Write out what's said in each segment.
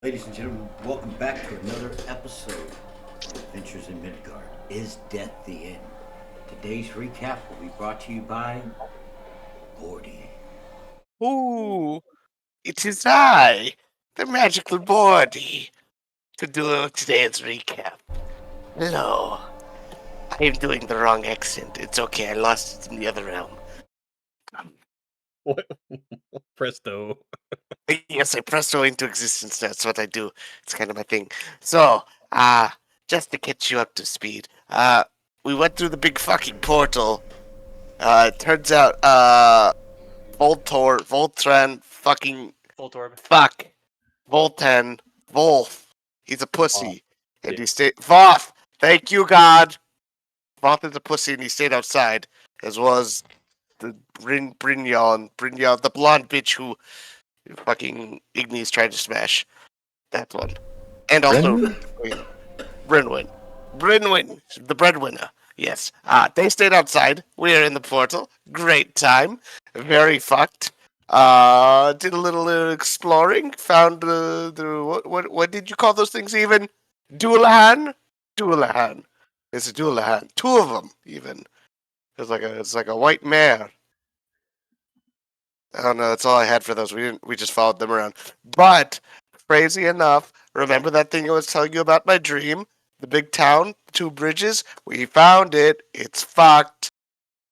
Ladies and gentlemen, welcome back to another episode of Adventures in Midgard. Is Death the End? Today's recap will be brought to you by Bordy. Ooh, it is I, the magical Bordy, to do today's recap. Hello. I am doing the wrong accent. It's okay, I lost it in the other realm. What? Presto. Yes, I presto into existence. That's what I do. It's kind of my thing. So, just to catch you up to speed, we went through the big fucking portal. It turns out, Voltran, fucking Voltorb. fuck, Voltan, Wolf. He's a pussy. And Yeah. he stayed. Voth! Thank you, God! Voth is a pussy and he stayed outside. As well as the Brynjon, the blonde bitch who fucking Ignis tried to smash. That one. And also Brynwyn. Brynwyn, the breadwinner. Yes. They stayed outside. We are in the portal. Great time. Very fucked. Did a little exploring. Found the what did you call those things even? Dualahan? Dualahan. It's a Dualahan. Two of them even. It's like a white mare. I don't know. That's all I had for those. We just followed them around. But crazy enough, remember that thing I was telling you about my dream? The big town, two bridges. We found it. It's fucked.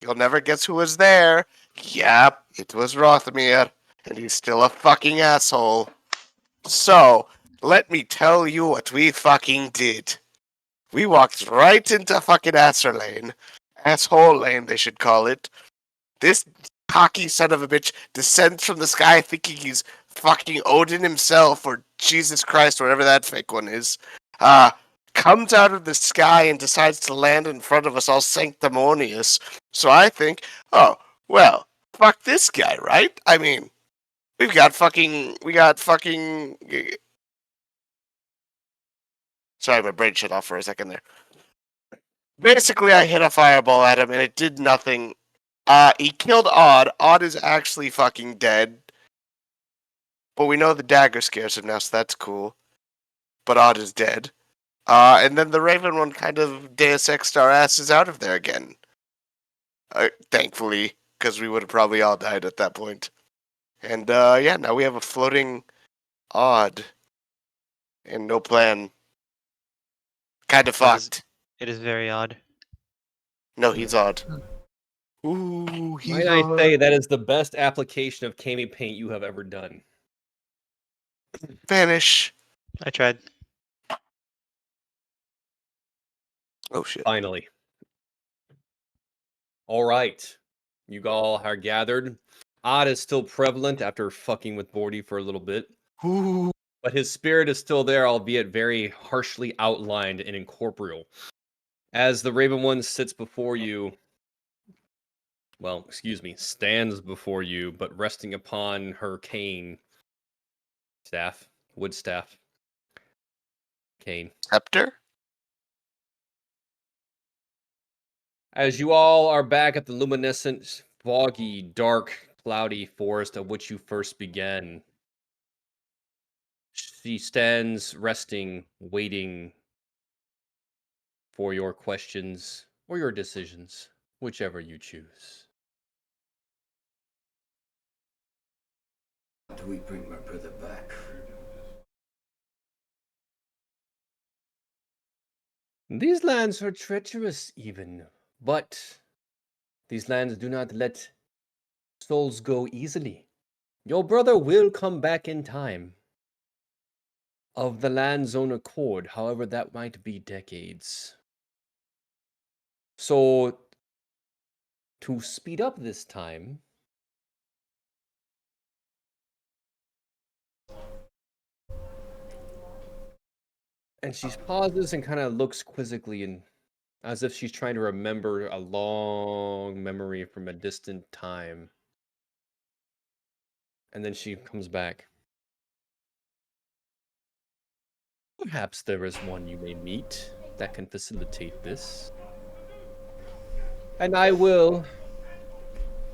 You'll never guess who was there. Yep, it was Rothmir, and he's still a fucking asshole. So, let me tell you what we fucking did. We walked right into fucking Asser Lane. Asshole Lane, they should call it. This cocky son of a bitch descends from the sky thinking he's fucking Odin himself, or Jesus Christ, or whatever that fake one is. Comes out of the sky and decides to land in front of us all sanctimonious. So I think, oh, well, fuck this guy, right? I mean, we got fucking. Sorry, my brain shut off for a second there. Basically, I hit a fireball at him and it did nothing. He killed Odd. Odd is actually fucking dead. But we know the dagger scares him now, so that's cool. But Odd is dead. And then the Raven one kind of Deus Exed our asses out of there again. Thankfully, because we would have probably all died at that point. And yeah, now we have a floating Odd. And no plan. Kind of fucked. It is very odd. No, he's Odd. Ooh, he's Might I Odd. say that is the best application of Kami Paint you have ever done. Vanish. I tried. Oh shit. Finally. All right. You all are gathered. Odd is still prevalent after fucking with Bordy for a little bit. Ooh. But his spirit is still there, albeit very harshly outlined and incorporeal. As the Raven One sits before you, well, excuse me, stands before you, but resting upon her cane staff, wood staff, cane. Scepter? As you all are back at the luminescent, foggy, dark, cloudy forest of which you first began, she stands resting, waiting for your questions or your decisions, whichever you choose. Do we bring my brother back? These lands are treacherous, even, but these lands do not let souls go easily. Your brother will come back in time. Of the land's own accord, however, that might be decades. So, to speed up this time, and she pauses and kind of looks quizzically and as if she's trying to remember a long memory from a distant time. And then she comes back. Perhaps there is one you may meet that can facilitate this. And I will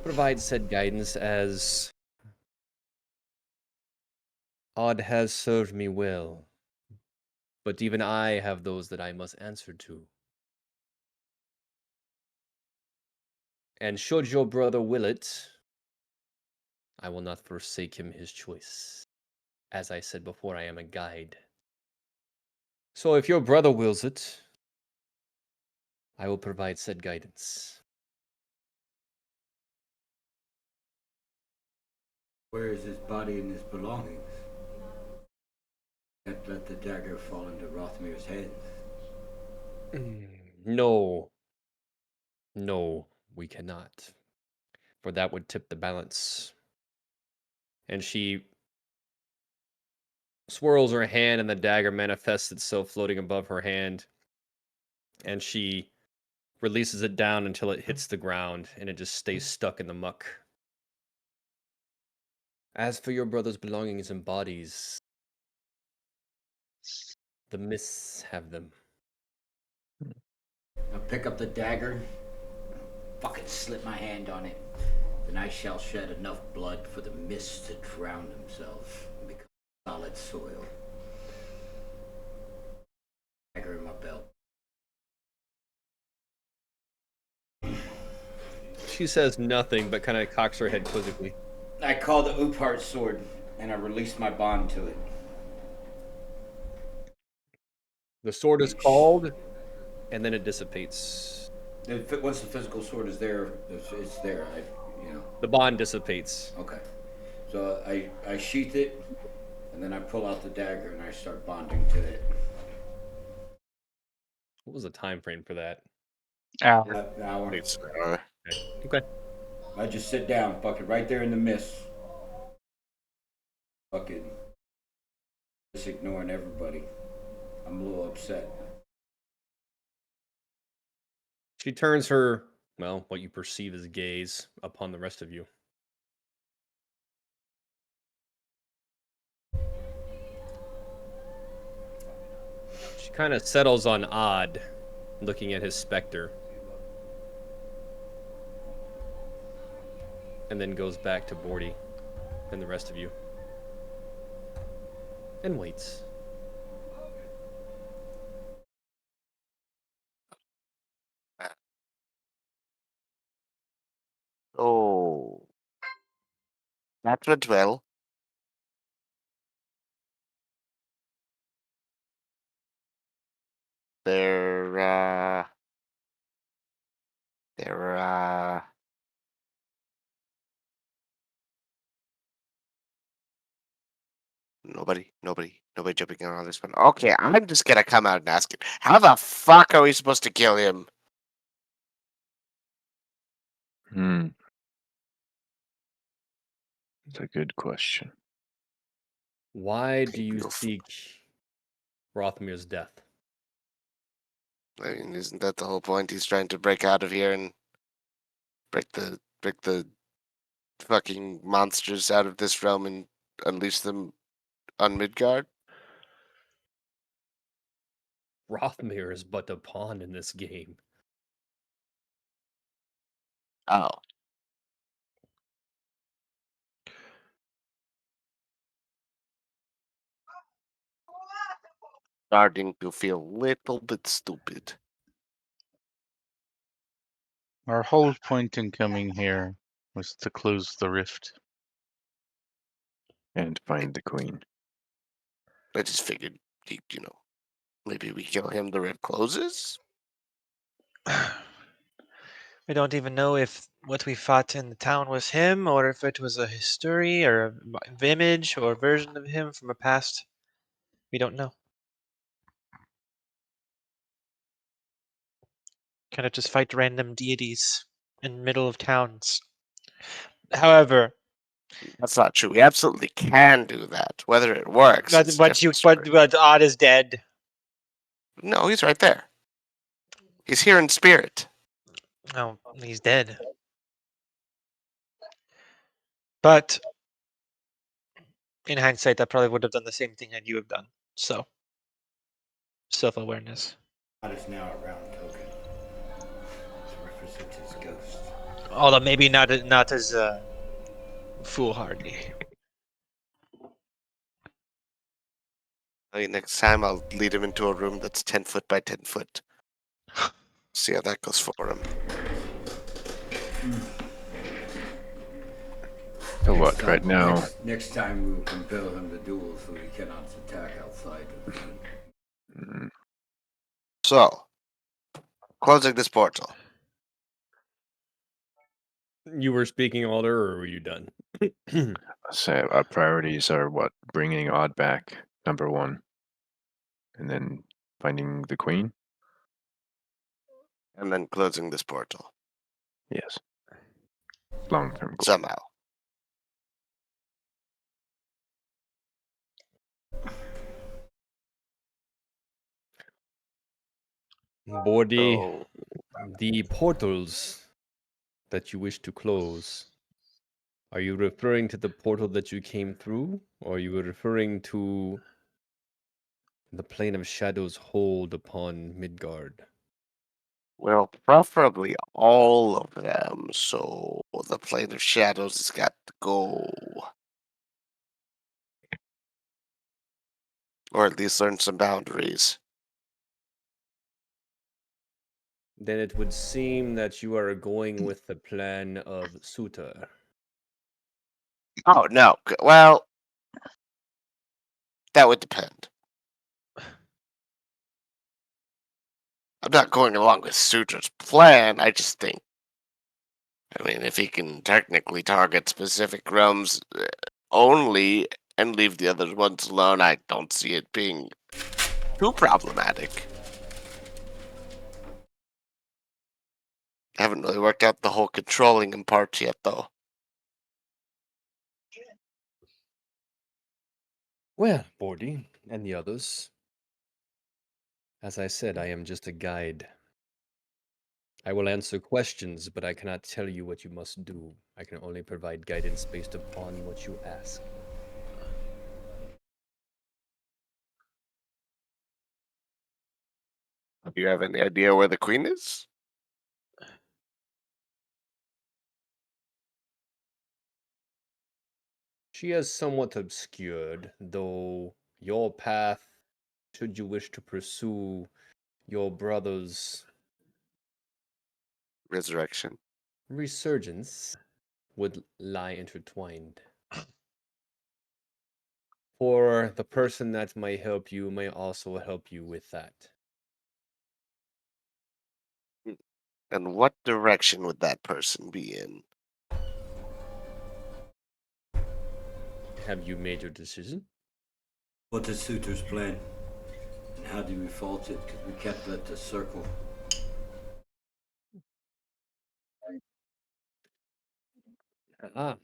provide said guidance as Odd has served me well, but even I have those that I must answer to. And should your brother will it, I will not forsake him his choice. As I said before, I am a guide. So if your brother wills it, I will provide said guidance. Where is his body and his belongings? Can't let the dagger fall into Rothmir's hands. No. No, we cannot. For that would tip the balance. And she swirls her hand, and the dagger manifests itself floating above her hand. And she releases it down until it hits the ground, and it just stays stuck in the muck. As for your brother's belongings and bodies, the mists have them. I'll pick up the dagger, fucking slip my hand on it. Then I shall shed enough blood for the mists to drown themselves and become solid soil. Dagger in my belt. She says nothing, but kind of cocks her head quizzically. I call the Upart sword, and I release my bond to it. The sword is called, and then it dissipates. Once the physical sword is there, it's there. The bond dissipates. Okay. So I sheath it, and then I pull out the dagger, and I start bonding to it. What was the time frame for that? Hour. An hour. It's Okay. I just sit down, fucking right there in the mist. Fucking just ignoring everybody. I'm a little upset. She turns her, well, what you perceive as gaze upon the rest of you. She kind of settles on Odd, looking at his specter. And then goes back to Bordy and the rest of you. And waits. Oh, that went well. They're, nobody jumping in on this one. Okay, I'm just gonna come out and ask it. How the fuck are we supposed to kill him? That's a good question. Why do you Beautiful. seek Rothmir's death? I mean, isn't that the whole point? He's trying to break out of here and break the fucking monsters out of this realm and unleash them on Midgard. Rothmir is but a pawn in this game. Oh. Starting to feel a little bit stupid. Our whole point in coming here was to close the rift. And find the queen. I just figured, maybe we kill him, the rift closes? We don't even know if what we fought in the town was him, or if it was a history, or a image, or a version of him from a past. We don't know. Kind of just fight random deities in the middle of towns. However, That's not true. We absolutely can do that. Whether it works, but is a different story. Odd is dead. No, he's right there. He's here in spirit. Oh, he's dead. But in hindsight, I probably would have done the same thing that you have done. So, self-awareness. That is now a round token to represent his ghost. Although maybe not as foolhardy. I mean, next time I'll lead him into a room that's 10 foot by 10 foot. See how that goes for him. So Next what, right time- now? Next time we will compel him to duel so he cannot attack outside of the ring. Mm, So, closing this portal. You were speaking, Alder, or were you done? say our priorities are what? Bringing Odd back, number one. And then finding the queen? And then closing this portal. Yes. Long-term goal. Somehow. Bordy, So, the portals that you wish to close, are you referring to the portal that you came through, or are you referring to the plane of shadows hold upon Midgard? well, preferably all of them. So, the plane of shadows has got to go. Or at least learn some boundaries. Then it would seem that you are going with the plan of Suter. Oh, no. Well, that would depend. I'm not going along with Sutra's plan. I just think. I mean, if he can technically target specific realms only and leave the other ones alone, I don't see it being too problematic. I haven't really worked out the whole controlling him part yet, though. Well, Bordy and the others, as I said, I am just a guide. I will answer questions, but I cannot tell you what you must do. I can only provide guidance based upon what you ask. Do you have any idea where the queen is? She is somewhat obscured, though your path, should you wish to pursue your brother's Resurrection. resurgence, would lie intertwined. For the person that may help you may also help you with that. And what direction would that person be in? Have you made your decision? What is Suter's plan? And how do we fault it? Because we kept at the circle. Ah.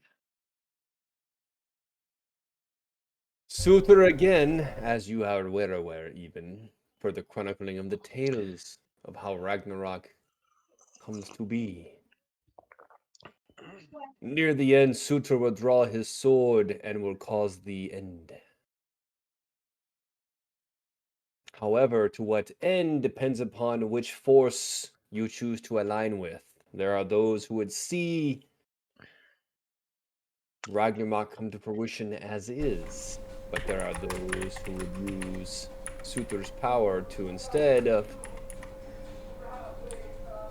Suter again, as you are well aware even, for the chronicling of the tales of how Ragnarok comes to be. Near the end, Suter will draw his sword and will cause the end. However, to what end depends upon which force you choose to align with. There are those who would see Ragnarok come to fruition as is, but there are those who would use Suter's power to, instead of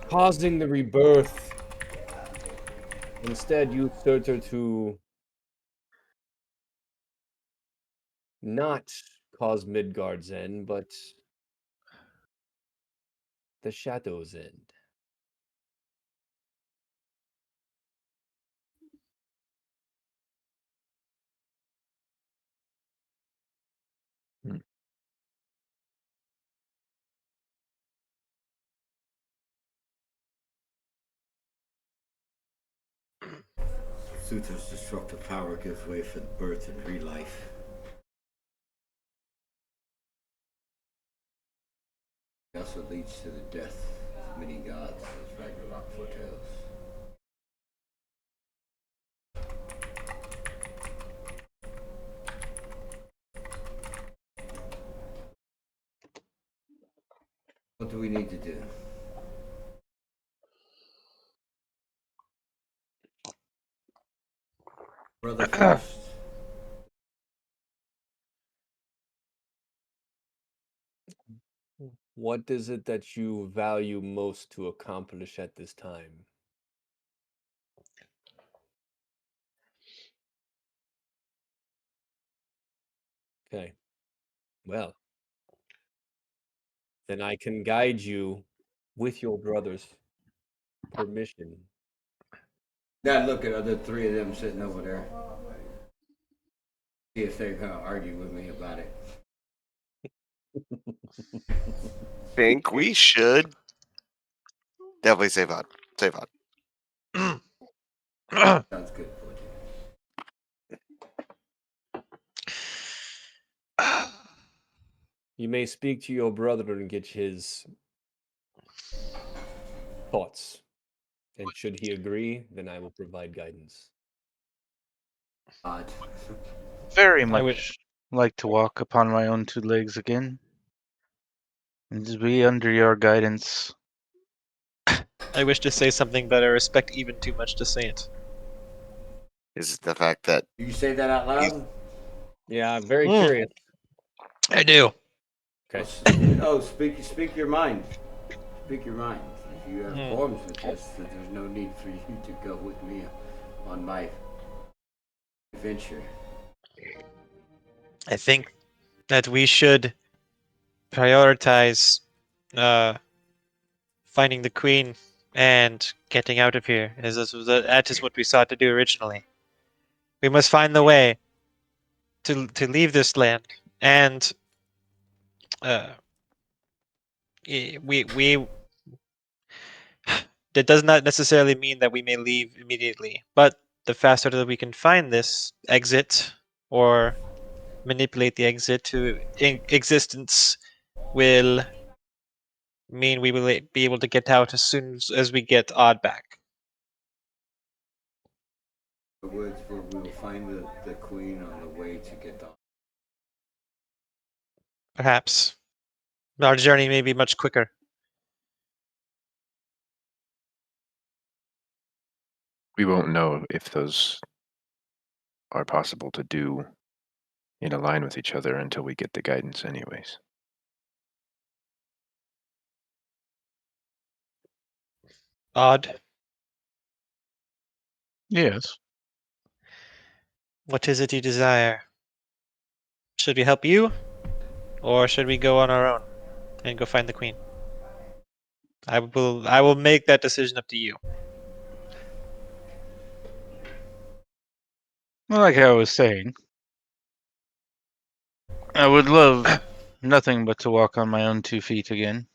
causing the rebirth, instead use Suter to not cause Midgard's end, but the Shadow's end. Hmm. Suter's destructive power gives way for birth and re-life. It also leads to the death of many gods, as Ragnarok foretells. What do we need to do? Brother first. What is it that you value most to accomplish at this time? Okay. Well, then I can guide you with your brother's permission. Now look at other three of them sitting over there. See if they're gonna argue with me about it. Think we should definitely save on. Save on. Sounds good, Porgy. You may speak to your brother and get his thoughts. And should he agree, then I will provide guidance. Odd. Very I would- much like to walk upon my own two legs again. And to be under your guidance. I wish to say something, but I respect even too much to say it. Is the fact that You say that out loud? Yeah, I'm very Mm. curious. I do. Okay. Oh, speak your mind. Speak your mind. If you have Hmm. forms with this, then there's no need for you to go with me on my adventure. I think that we should prioritize finding the queen and getting out of here. That is what we sought to do originally. We must find the way to leave this land, and we that does not necessarily mean that we may leave immediately, but the faster that we can find this exit or manipulate the exit to existence will mean we will be able to get out as soon as we get Odd back. The woods where we will find the queen on the way to get the. Perhaps our journey may be much quicker. We won't know if those are possible to do in a line with each other until we get the guidance anyways. Odd, Yes. what is it you desire? Should we help you, or should we go on our own and go find the queen? I will make that decision up to you. Well, like I was saying, I would love nothing but to walk on my own 2 feet again.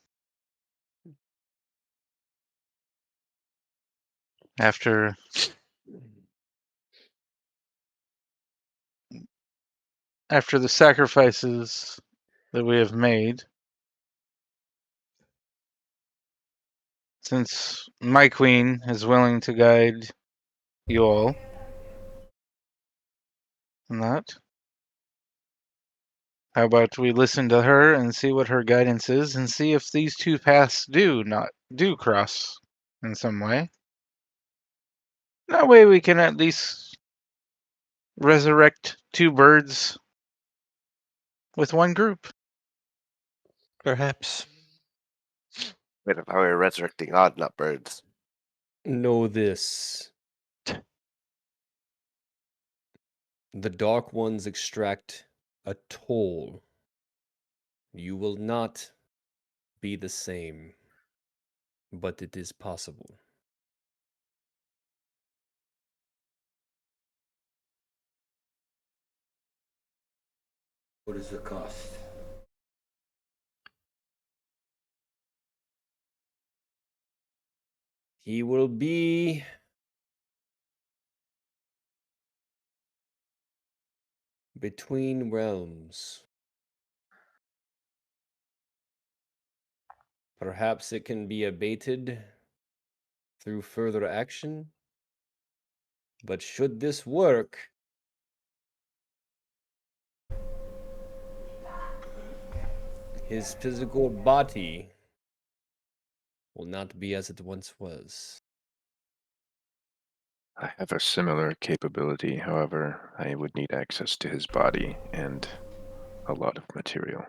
After the sacrifices that we have made, since my queen is willing to guide you all in that, how about we listen to her and see what her guidance is and see if these two paths do cross in some way. That way we can at least resurrect two birds with one group. Perhaps. wait, if I were resurrecting odd nut birds? Know this. The Dark Ones extract a toll. You will not be the same, but it is possible. What is the cost? He will be between realms. Perhaps it can be abated through further action. But should this work, his physical body will not be as it once was. I have a similar capability, however, I would need access to his body and a lot of material.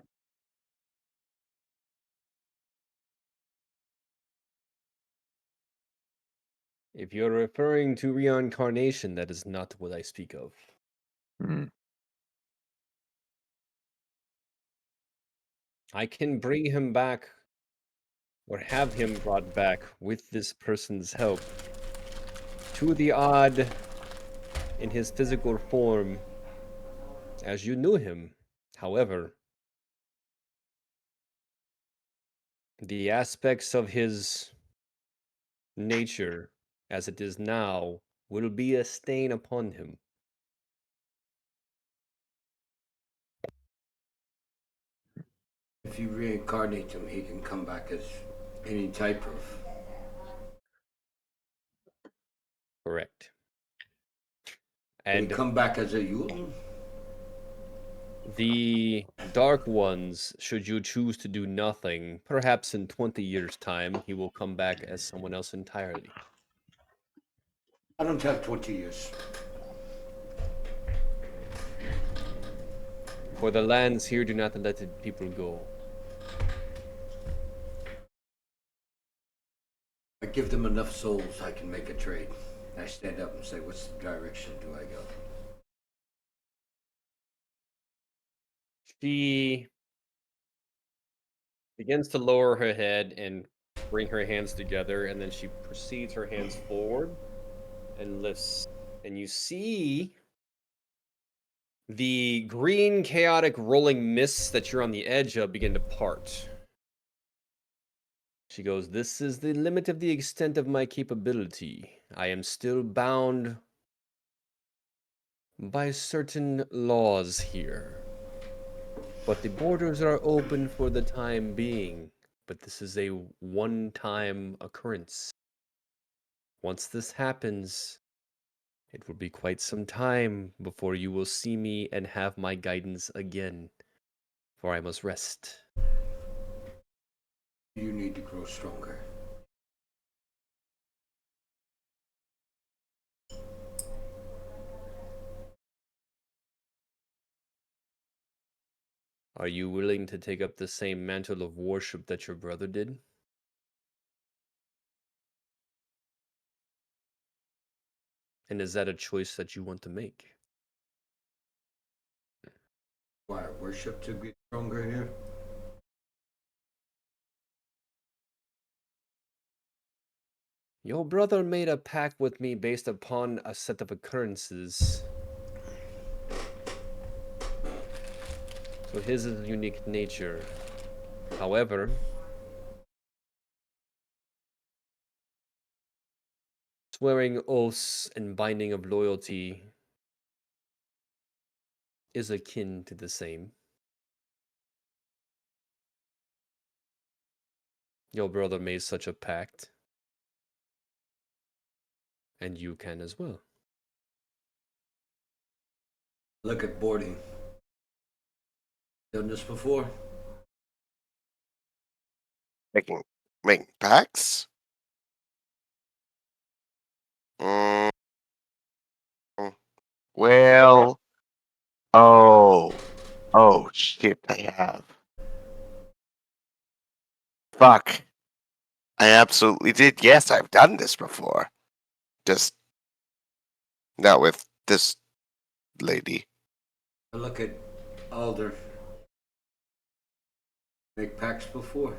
If you're referring to reincarnation, that is not what I speak of. Hmm. I can bring him back, or have him brought back with this person's help, to the odd in his physical form as you knew him. However, the aspects of his nature as it is now will be a stain upon him. If you reincarnate him, he can come back as any type of. Correct. Can he And come back as a Yulin? the Dark Ones, should you choose to do nothing, perhaps in 20 years' time, he will come back as someone else entirely. I don't have 20 years. For the lands here do not let people go. I give them enough souls, I can make a trade. I stand up and say, what's the direction do I go? She begins to lower her head and bring her hands together, and then she proceeds her hands forward and lifts. And you see the green, chaotic, rolling mists that you're on the edge of begin to part. She goes, "This is the limit of the extent of my capability. I am still bound by certain laws here. But the borders are open for the time being. But this is a one-time occurrence. Once this happens, it will be quite some time before you will see me and have my guidance again, for I must rest." You need to grow stronger. Are you willing to take up the same mantle of worship that your brother did? And is that a choice that you want to make? Why, worship to get stronger here? Your brother made a pact with me based upon a set of occurrences. So his is a unique nature. However, swearing oaths and binding of loyalty is akin to the same. Your brother made such a pact, and you can as well. Look at boarding. Done this before? Making pacts? Mm, well, oh shit, I have. Fuck, I absolutely did. Yes, I've done this before. Just not with this lady. Look at Alder. Make pacts before?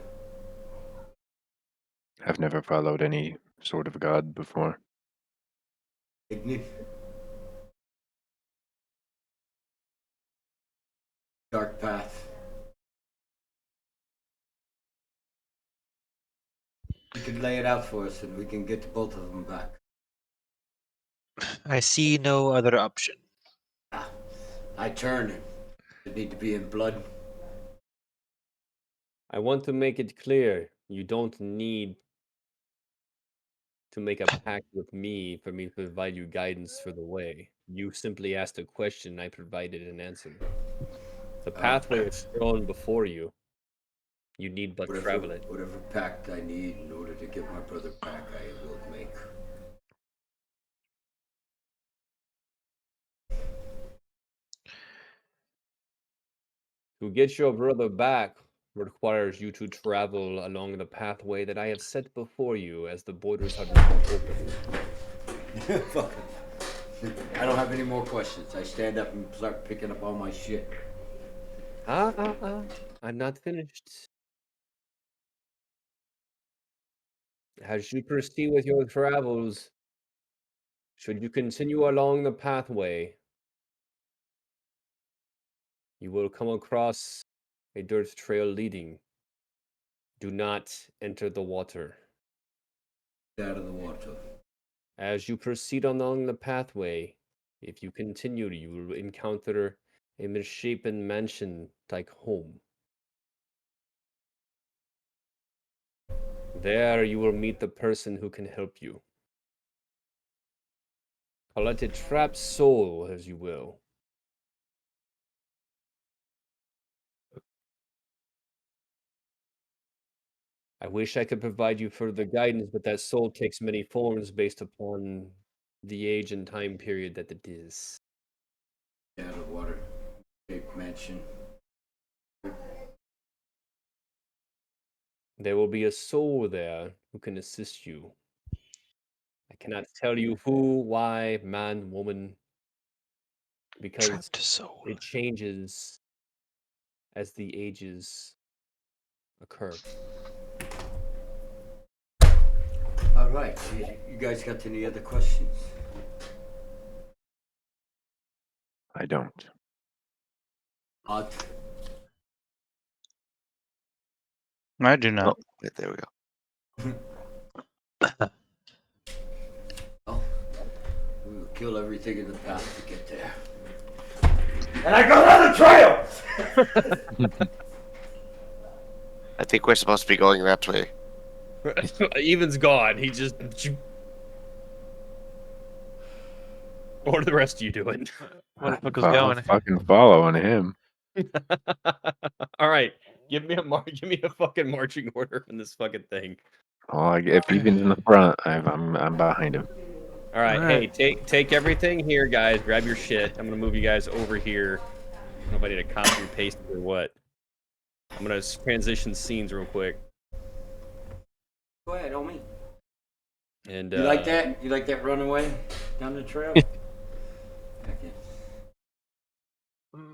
I've never followed any sort of god before. Igni? Dark path. You can lay it out for us and we can get both of them back. I see no other option. Ah, I turn. Does it need to be in blood? I want to make it clear, you don't need to make a pact with me for me to provide you guidance for the way. You simply asked a question, I provided an answer. The pathway is thrown before you. You need but travel it. Whatever pact I need in order to get my brother back, I will make. To get your brother back, requires you to travel along the pathway that I have set before you as the borders are now open. Fuck it. I don't have any more questions. I stand up and start picking up all my shit. I'm not finished. As you proceed with your travels, should you continue along the pathway, you will come across a dirt trail leading. Do not enter the water. Out of the water. As you proceed along the pathway, if you continue, you will encounter a misshapen mansion like home. There you will meet the person who can help you. Call it a trapped soul, as you will. I wish I could provide you further guidance, but that soul takes many forms based upon the age and time period that it is. Out of water. Big mansion. There will be a soul there who can assist you. I cannot tell you who, why, man, woman, because Trapped soul. it changes as the ages occur. All right. You guys got any other questions? I don't. Odd. I do not. Right, there we go. Oh, we will kill everything in the path to get there. And I go down the trail! I think we're supposed to be going that way. Even's gone. He just. What are the rest of you doing? What the fuck was I'll going? fucking follow on him. All right, give me a fucking marching order on this fucking thing. Oh, if Even's in the front, I'm behind him. All right, All hey, take everything here, guys. Grab your shit. I'm gonna move you guys over here. I don't know if I need to copy and paste or what. I'm gonna transition scenes real quick. Go ahead, homie. And You like that? You like that runaway down the trail? Okay.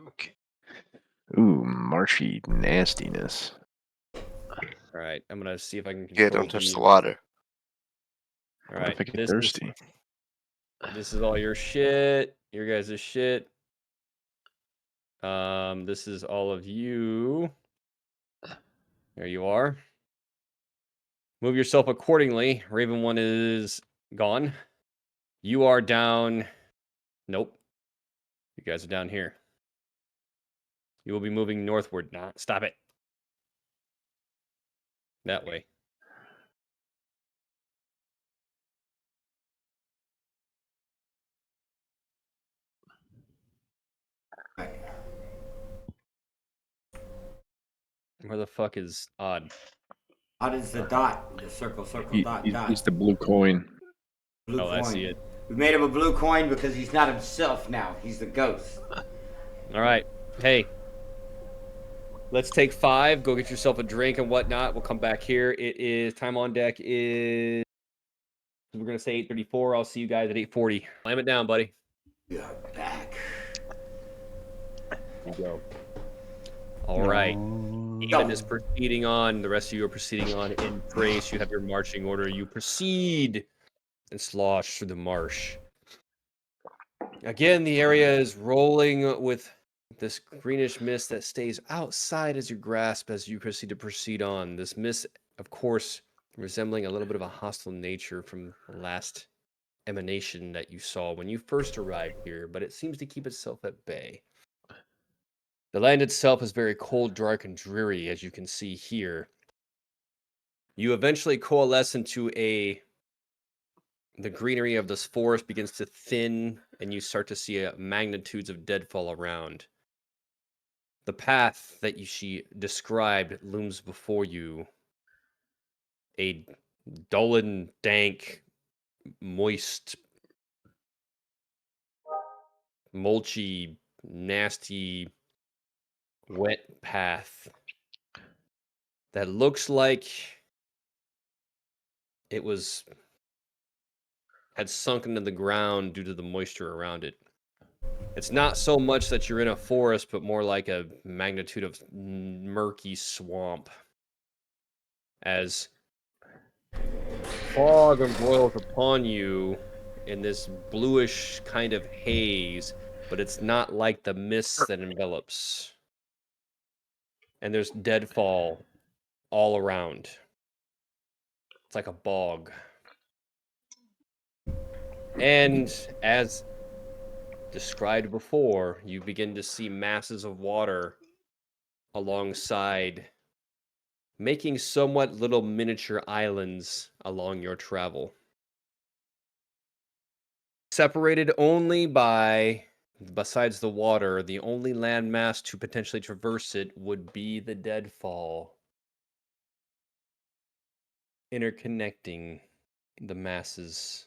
Okay. Ooh, marshy nastiness. All right, I'm gonna see if I can. Yeah, control don't touch these. the water. All What right, if I get this thirsty? this is all your shit. Your guys' shit. This is all of you. There you are. Move yourself accordingly. Raven 1 is gone. You are down. Nope. You guys are down here. You will be moving northward. Nah, stop it. That way. Where the fuck is Odd? Odd is the dot. The circle, dot, dot. He's the blue coin. Blue Oh, coin. I see it. We made him a blue coin because he's not himself now. He's the ghost. All right. Hey. Let's take 5. Go get yourself a drink and whatnot. We'll come back here. It is time on deck is we're gonna say 8:34. I'll see you guys at 8:40. Slam it down, buddy. We are back. Here you go. All right. Even is proceeding on. The rest of you are proceeding on in grace. You have your marching order. You proceed and slosh through the marsh. Again, the area is rolling with this greenish mist that stays outside as you grasp as you proceed on. This mist, of course, resembling a little bit of a hostile nature from the last emanation that you saw when you first arrived here, but it seems to keep itself at bay. The land itself is very cold, dark, and dreary, as you can see here. You eventually coalesce into the greenery of this forest begins to thin, and you start to see magnitudes of deadfall around. The path that she described looms before you. A dull and dank, moist, mulchy, nasty, wet path that looks like it had sunk into the ground due to the moisture around it. It's not so much that you're in a forest, but more like a magnitude of murky swamp. As fog embroils upon you in this bluish kind of haze, but it's not like the mist that envelops. And there's deadfall all around. It's like a bog. And as described before, you begin to see masses of water alongside, making somewhat little miniature islands along your travel. Separated only by, besides the water, the only landmass to potentially traverse it would be the deadfall, interconnecting the masses.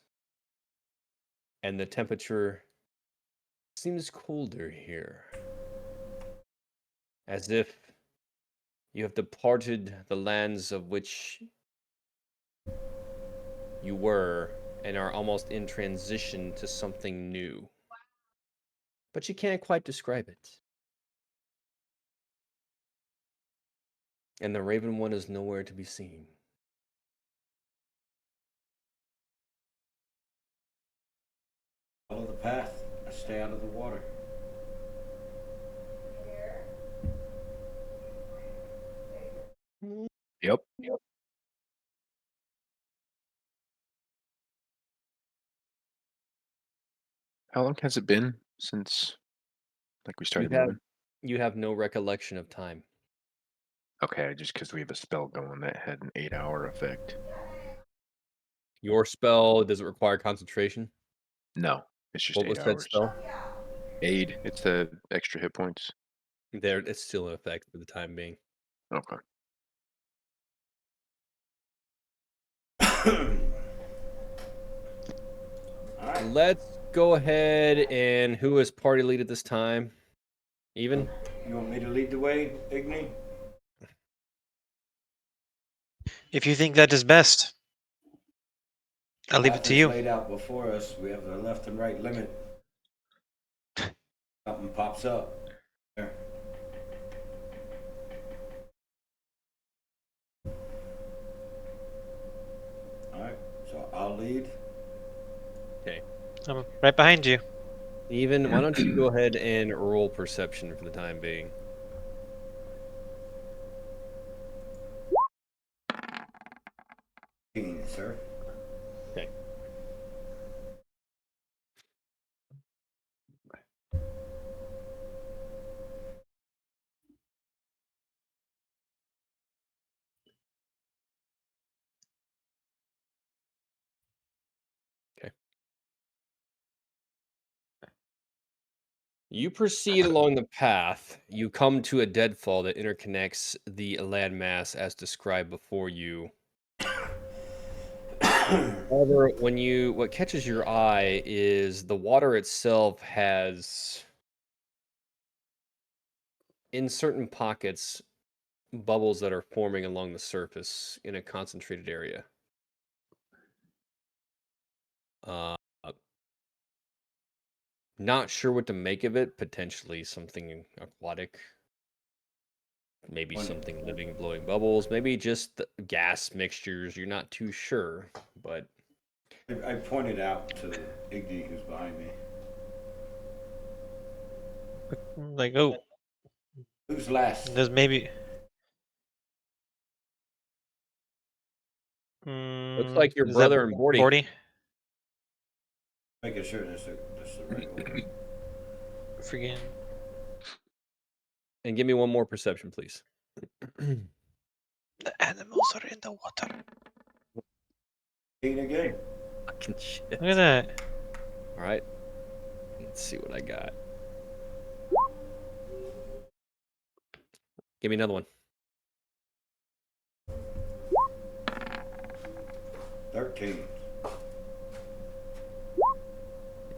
And the temperature seems colder here, as if you have departed the lands of which you were and are almost in transition to something new. But you can't quite describe it. And the Raven One is nowhere to be seen. Follow the path. Stay out of the water. Yep. How long has it been since, like, we started moving? You have no recollection of time. Okay, just because we have a spell going that had an 8-hour effect. Your spell, does it require concentration? No, it's just What 8 was that hours. spell? Aid. It's the extra hit points. There, it's still in effect for the time being. Okay. Alright. Let's go ahead and who is party lead at this time? Even? You want me to lead the way, Igni? If you think that is best, I'll leave it Path to is you. laid out before us. We have the left and right limit. Something pops up. There. Alright, so I'll lead. Okay. I'm right behind you. Even, why don't you go ahead and roll perception for the time being? Sir. Okay. Okay. You proceed along the path. You come to a deadfall that interconnects the landmass as described before you. However, what catches your eye is the water itself has, in certain pockets, bubbles that are forming along the surface in a concentrated area. Uh, Not sure what to make of it. Potentially something aquatic. Maybe something living, blowing bubbles. Maybe just the gas mixtures. You're not too sure, but I pointed out to Igni, who's behind me. Like, oh, Who's last? there's maybe. looks like your Is brother that and Bordy. Bordy? Making sure that's the right order. Freaking. And give me one more perception, please. The animals are in the water. 18 again. Fucking shit. Look at that. All right. Let's see what I got. Give me another one. 13.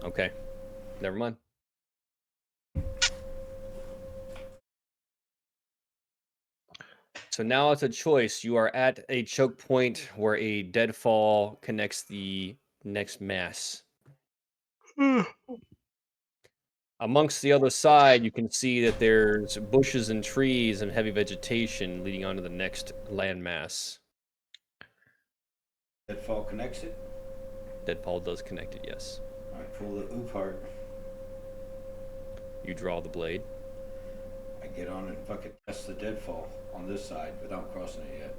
Okay. Never mind. So now it's a choice. You are at a choke point where a deadfall connects the next mass. Amongst the other side, you can see that there's bushes and trees and heavy vegetation leading on to the next landmass. Deadfall connects it. Deadfall does connect it, yes. I pull the oop heart. You draw the blade. I get on and fucking test the deadfall on this side without crossing it yet.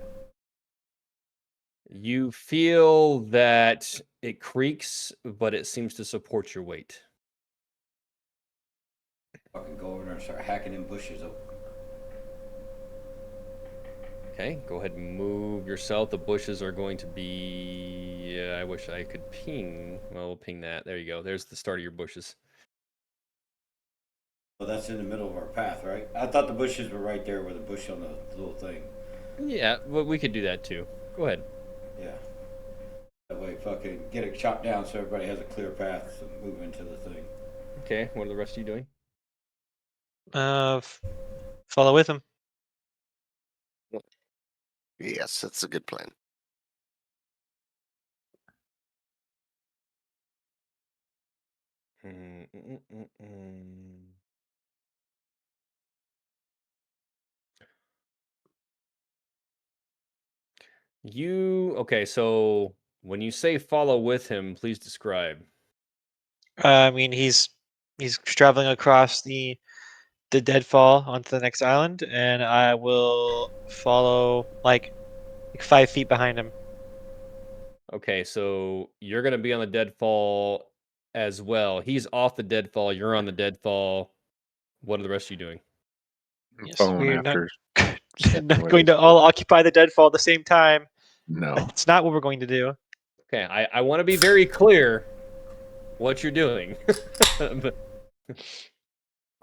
You feel that it creaks, but it seems to support your weight. Fucking go over there and start hacking in bushes up. Okay, go ahead and move yourself. The bushes are going to be... I wish I could ping. Well, we'll ping that. There you go. There's the start of your bushes. Well, that's in the middle of our path, right? I thought the bushes were right there where the bush on the little thing. Yeah, well, we could do that too. Go ahead. Yeah. That way, fucking get it chopped down so everybody has a clear path to move into the thing. Okay, what are the rest of you doing? Follow with him. Yes, that's a good plan. Okay, so when you say follow with him, please describe. I mean, he's traveling across the deadfall onto the next island, and I will follow like 5 feet behind him. Okay, so you're gonna be on the deadfall as well. He's off the deadfall, you're on the deadfall. What are the rest of you doing? Yes, Phone we're after. not stepping not away going to is all good. occupy the deadfall at the same time. No. That's not what we're going to do. Okay, I want to be very clear what you're doing. But,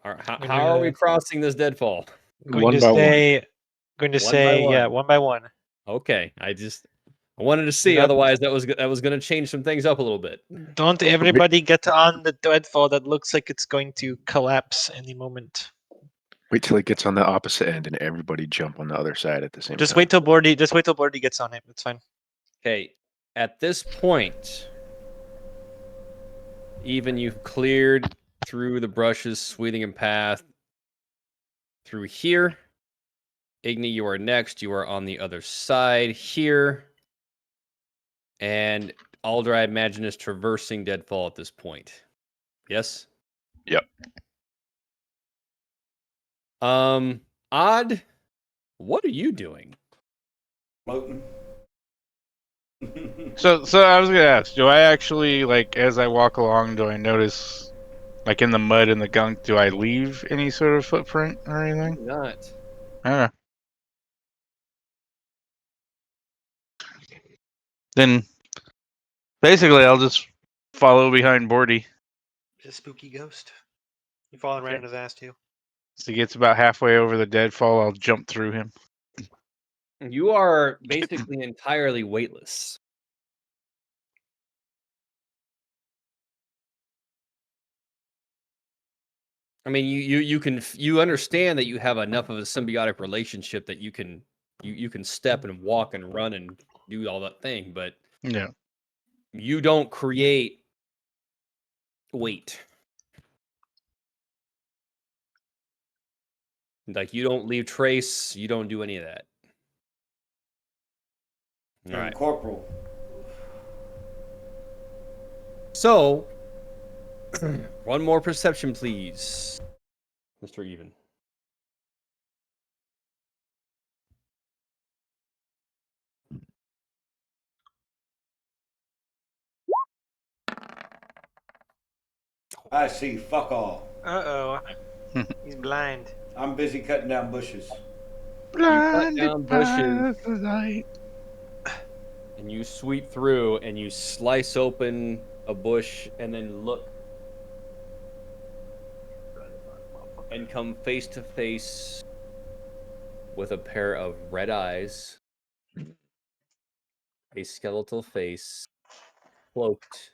how are we crossing this deadfall? Going One to by one. say, going to One by say, one. yeah, one by one. Okay, I wanted to see. Not- Otherwise, that was going to change some things up a little bit. Don't everybody get on the deadfall that looks like it's going to collapse any moment. Wait till it gets on the opposite end and everybody jump on the other side at the same Just time. wait till Bordy. Just wait till Bordy gets on it. It's fine. Okay, at this point, even you've cleared through the brushes, sweeping a path through here. Igni, you are next. You are on the other side here. And Aldra, I imagine, is traversing Deadfall at this point. Yes? Yep. Odd, what are you doing? Floating. So I was gonna ask, do I actually, like, as I walk along, do I notice, like, in the mud and the gunk, do I leave any sort of footprint or anything? Not. I don't know. Then basically I'll just follow behind Bordy. It's a spooky ghost. You falling right Okay. into his ass too. As he gets about halfway over the deadfall, I'll jump through him. You are basically entirely weightless. I mean, you understand that you have enough of a symbiotic relationship that you can step and walk and run and do all that thing, but Yeah. you don't create weight. Like, you don't leave trace, you don't do any of that. All right. Corporal. So, one more perception, please, Mr. Even. I see fuck all. Uh oh. He's blind. I'm busy cutting down bushes. cut down bushes. by the light. And you sweep through and you slice open a bush and then look and come face to face with a pair of red eyes, a skeletal face, cloaked,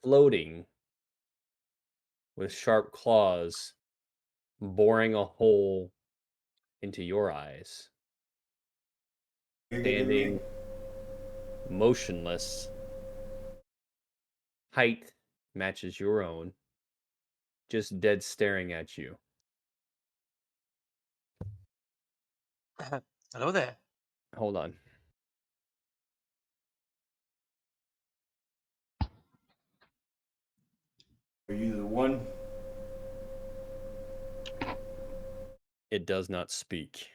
floating with sharp claws, boring a hole into your eyes, Bigger than me? standing motionless. Height matches your own, just dead staring at you. Hello there. Hold on. Are you the one? It does not speak.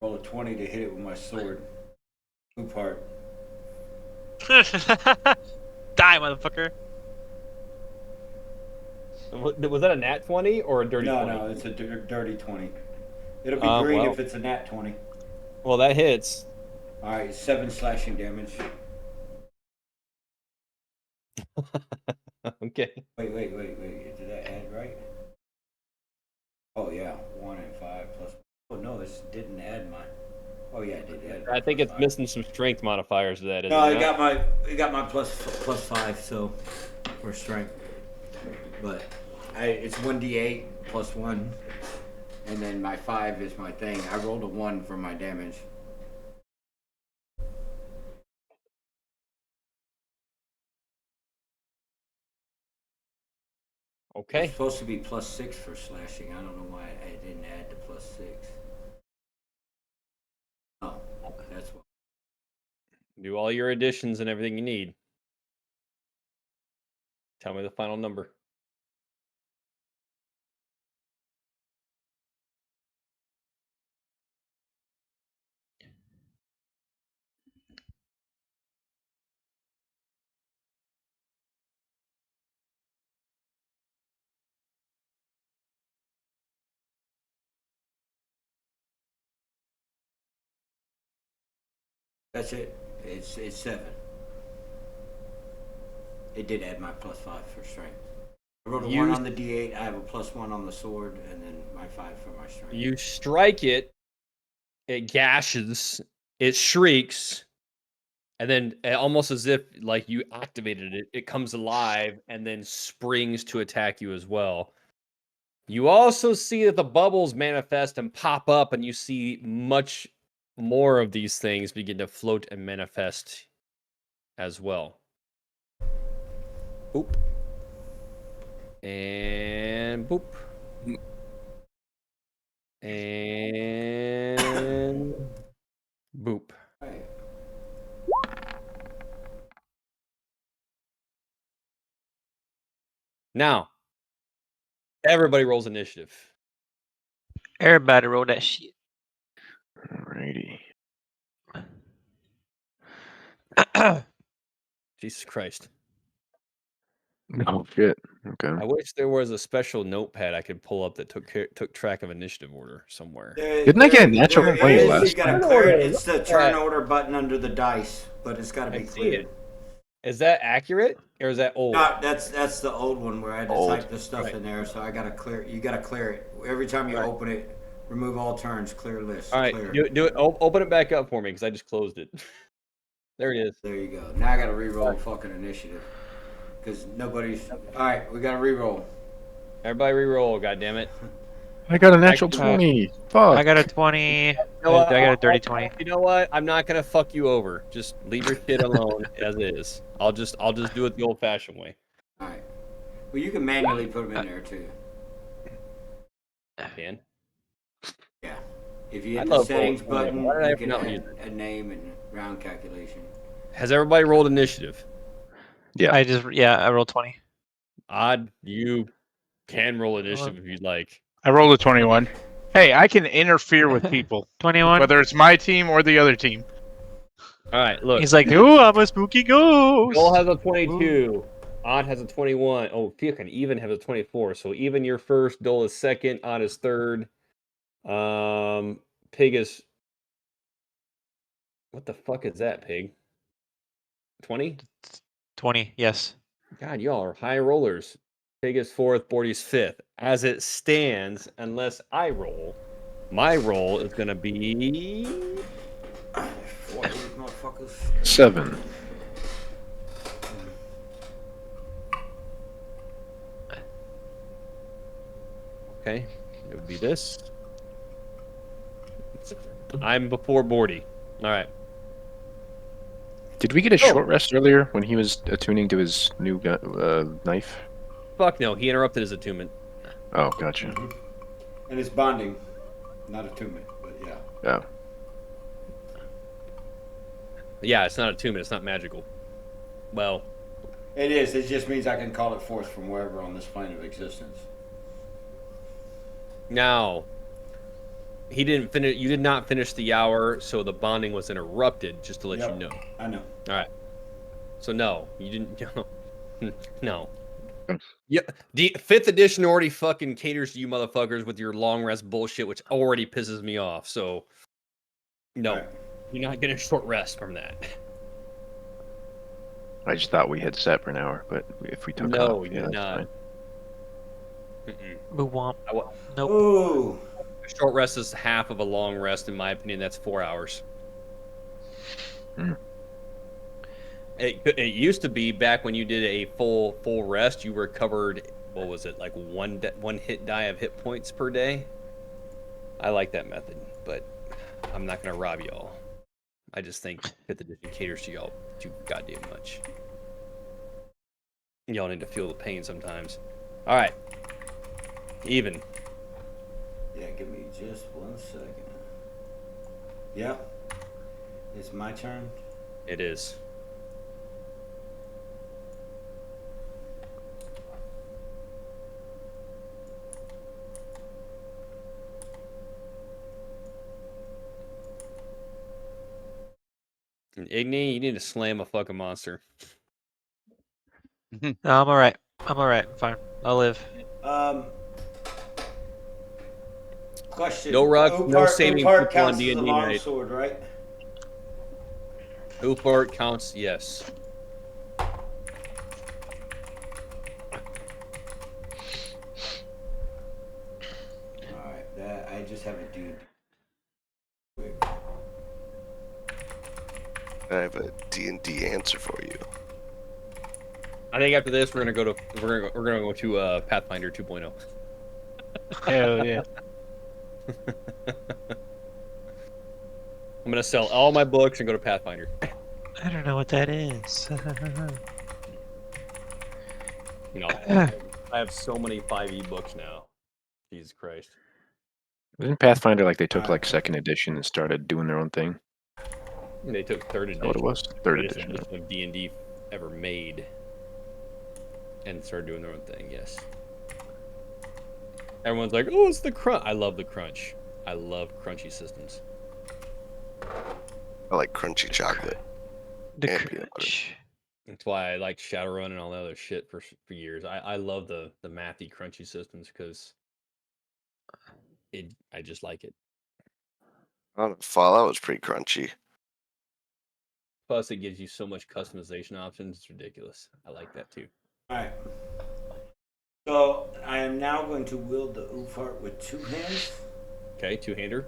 Roll a 20 to hit it with my sword. Who part? Die, motherfucker. Was that a nat 20 or a dirty 20? No, it's a dirty 20. It'll be green well. if it's a nat 20. Well, that hits. Alright, 7 slashing damage. Okay. Wait. Did that add right? Oh, yeah. 1 and 5 plus. Oh, no, this didn't add my. Oh, yeah, it did add. I think it's 5. missing some strength modifiers to that. No, Isn't it got my plus 5, so for strength. But it's 1d8 plus 1, and then my 5 is my thing. I rolled a 1 for my damage. Okay. It's supposed to be plus 6 for slashing. I don't know why I didn't add the plus 6. Oh, that's why. Do all your additions and everything you need. Tell me the final number. That's it. It's 7. It did add my plus 5 for strength. I rolled a 1 on the d8. I have a plus 1 on the sword, and then my 5 for my strength. You strike it, it gashes, it shrieks, and then almost as if like you activated it, it comes alive and then springs to attack you as well. You also see that the bubbles manifest and pop up, and you see much more of these things begin to float and manifest as well. Boop. And boop. And boop. Right. Now, everybody rolls initiative. Everybody roll that shit. Alrighty. Jesus Christ. Oh shit. Okay. I wish there was a special notepad I could pull up that took track of initiative order somewhere. Didn't I get a natural there 20 is, last you gotta time? clear it. It's the Look turn at- order button under the dice, but it's gotta I be see cleared. it. Is that accurate or is that old? No, that's the old one where I had to Old. type the stuff Right. in there, so I gotta clear. You gotta clear it every time you Right. open it. Remove all turns, clear list. All right, clear. do it. Open it back up for me because I just closed it. There it is. There you go. Now I gotta re-roll fucking initiative because nobody's. All right, we gotta re-roll. Everybody re-roll, goddammit. I got a natural I- 20. Fuck. I got a 20. You know what? I got a dirty 20. You know what? I'm not gonna fuck you over. Just leave your shit alone as is. I'll just do it the old-fashioned way. All right. Well, you can manually put them in there too. Dan. Yeah. If you I hit the love settings rolling. button, Why did I you ever can not add use a name and round calculation. Has everybody rolled initiative? Yeah. I rolled 20. Odd, you can roll initiative if you'd like. I rolled a 21. Hey, I can interfere with people, 21. whether it's my team or the other team. All right, look. He's like, ooh, I'm a spooky ghost. Joel has a 22. Odd has a 21. Oh, Fiat can even have a 24. So even your first, Dole is second, Odd is third. Pig is. What the fuck is that, Pig? 20? 20, yes. God, y'all are high rollers. Pig is fourth, Bordy's fifth. As it stands, unless I roll, my roll is going to be. Four of these motherfuckers. 7. Okay, it would be this. I'm before Bordy. All right. Did we get a Oh. short rest earlier when he was attuning to his new knife? Fuck no, he interrupted his attunement. Oh, gotcha. Mhm. And it's bonding, not attunement, but yeah. Yeah. Yeah, it's not attunement. It's not magical. Well, It is. It just means I can call it forth from wherever on this plane of existence. now he didn't finish. You did not finish the hour, so the bonding was interrupted. Just to let Yep. you know. I know. All right. So no, you didn't. No. Yeah, the 5th edition already fucking caters to you motherfuckers with your long rest bullshit, which already pisses me off. So, no, Right. you're not getting a short rest from that. I just thought we had set for an hour, but if we took No, off, you yeah, did that's not. fine. Move on. Nope. Ooh. A short rest is half of a long rest, in my opinion. That's 4 hours. Mm. It used to be back when you did a full rest, you recovered, what was it, like one hit die of hit points per day? I like that method, but I'm not going to rob y'all. I just think 5th edition caters to y'all too goddamn much. Y'all need to feel the pain sometimes. All right. Even. Yeah, give me just 1 second. Yep. It's my turn. It is. And Igni, you need to slam a fucking monster. No, I'm alright. I'm alright. I'm fine. I'll live. Question. No ruck, no saving people on counts as a D&D long night. sword, right? Ufart counts, yes. Alright, that I just have a dude. I have a D&D answer for you. I think after this we're gonna go to Pathfinder 2.0. Hell yeah. I'm gonna sell all my books and go to Pathfinder. I don't know what that is. You know, I have so many 5e books now. Jesus Christ. Wasn't Pathfinder like they took Alright. like 2nd edition and started doing their own thing? They took 3rd Is that what it edition, was? 3rd greatest edition. edition of D&D ever made, and started doing their own thing. Yes. Everyone's like, "Oh, it's the crunch." I love the crunch. I love crunchy systems. I like crunchy chocolate. The And peanut butter. crunch. That's why I liked Shadowrun and all the other shit for years. I love the mathy crunchy systems because I just like it. I don't know, Fallout was pretty crunchy. Plus, it gives you so much customization options. It's ridiculous. I like that too. Alright. So I am now going to wield the Ufart with 2 hands. Okay, two-hander.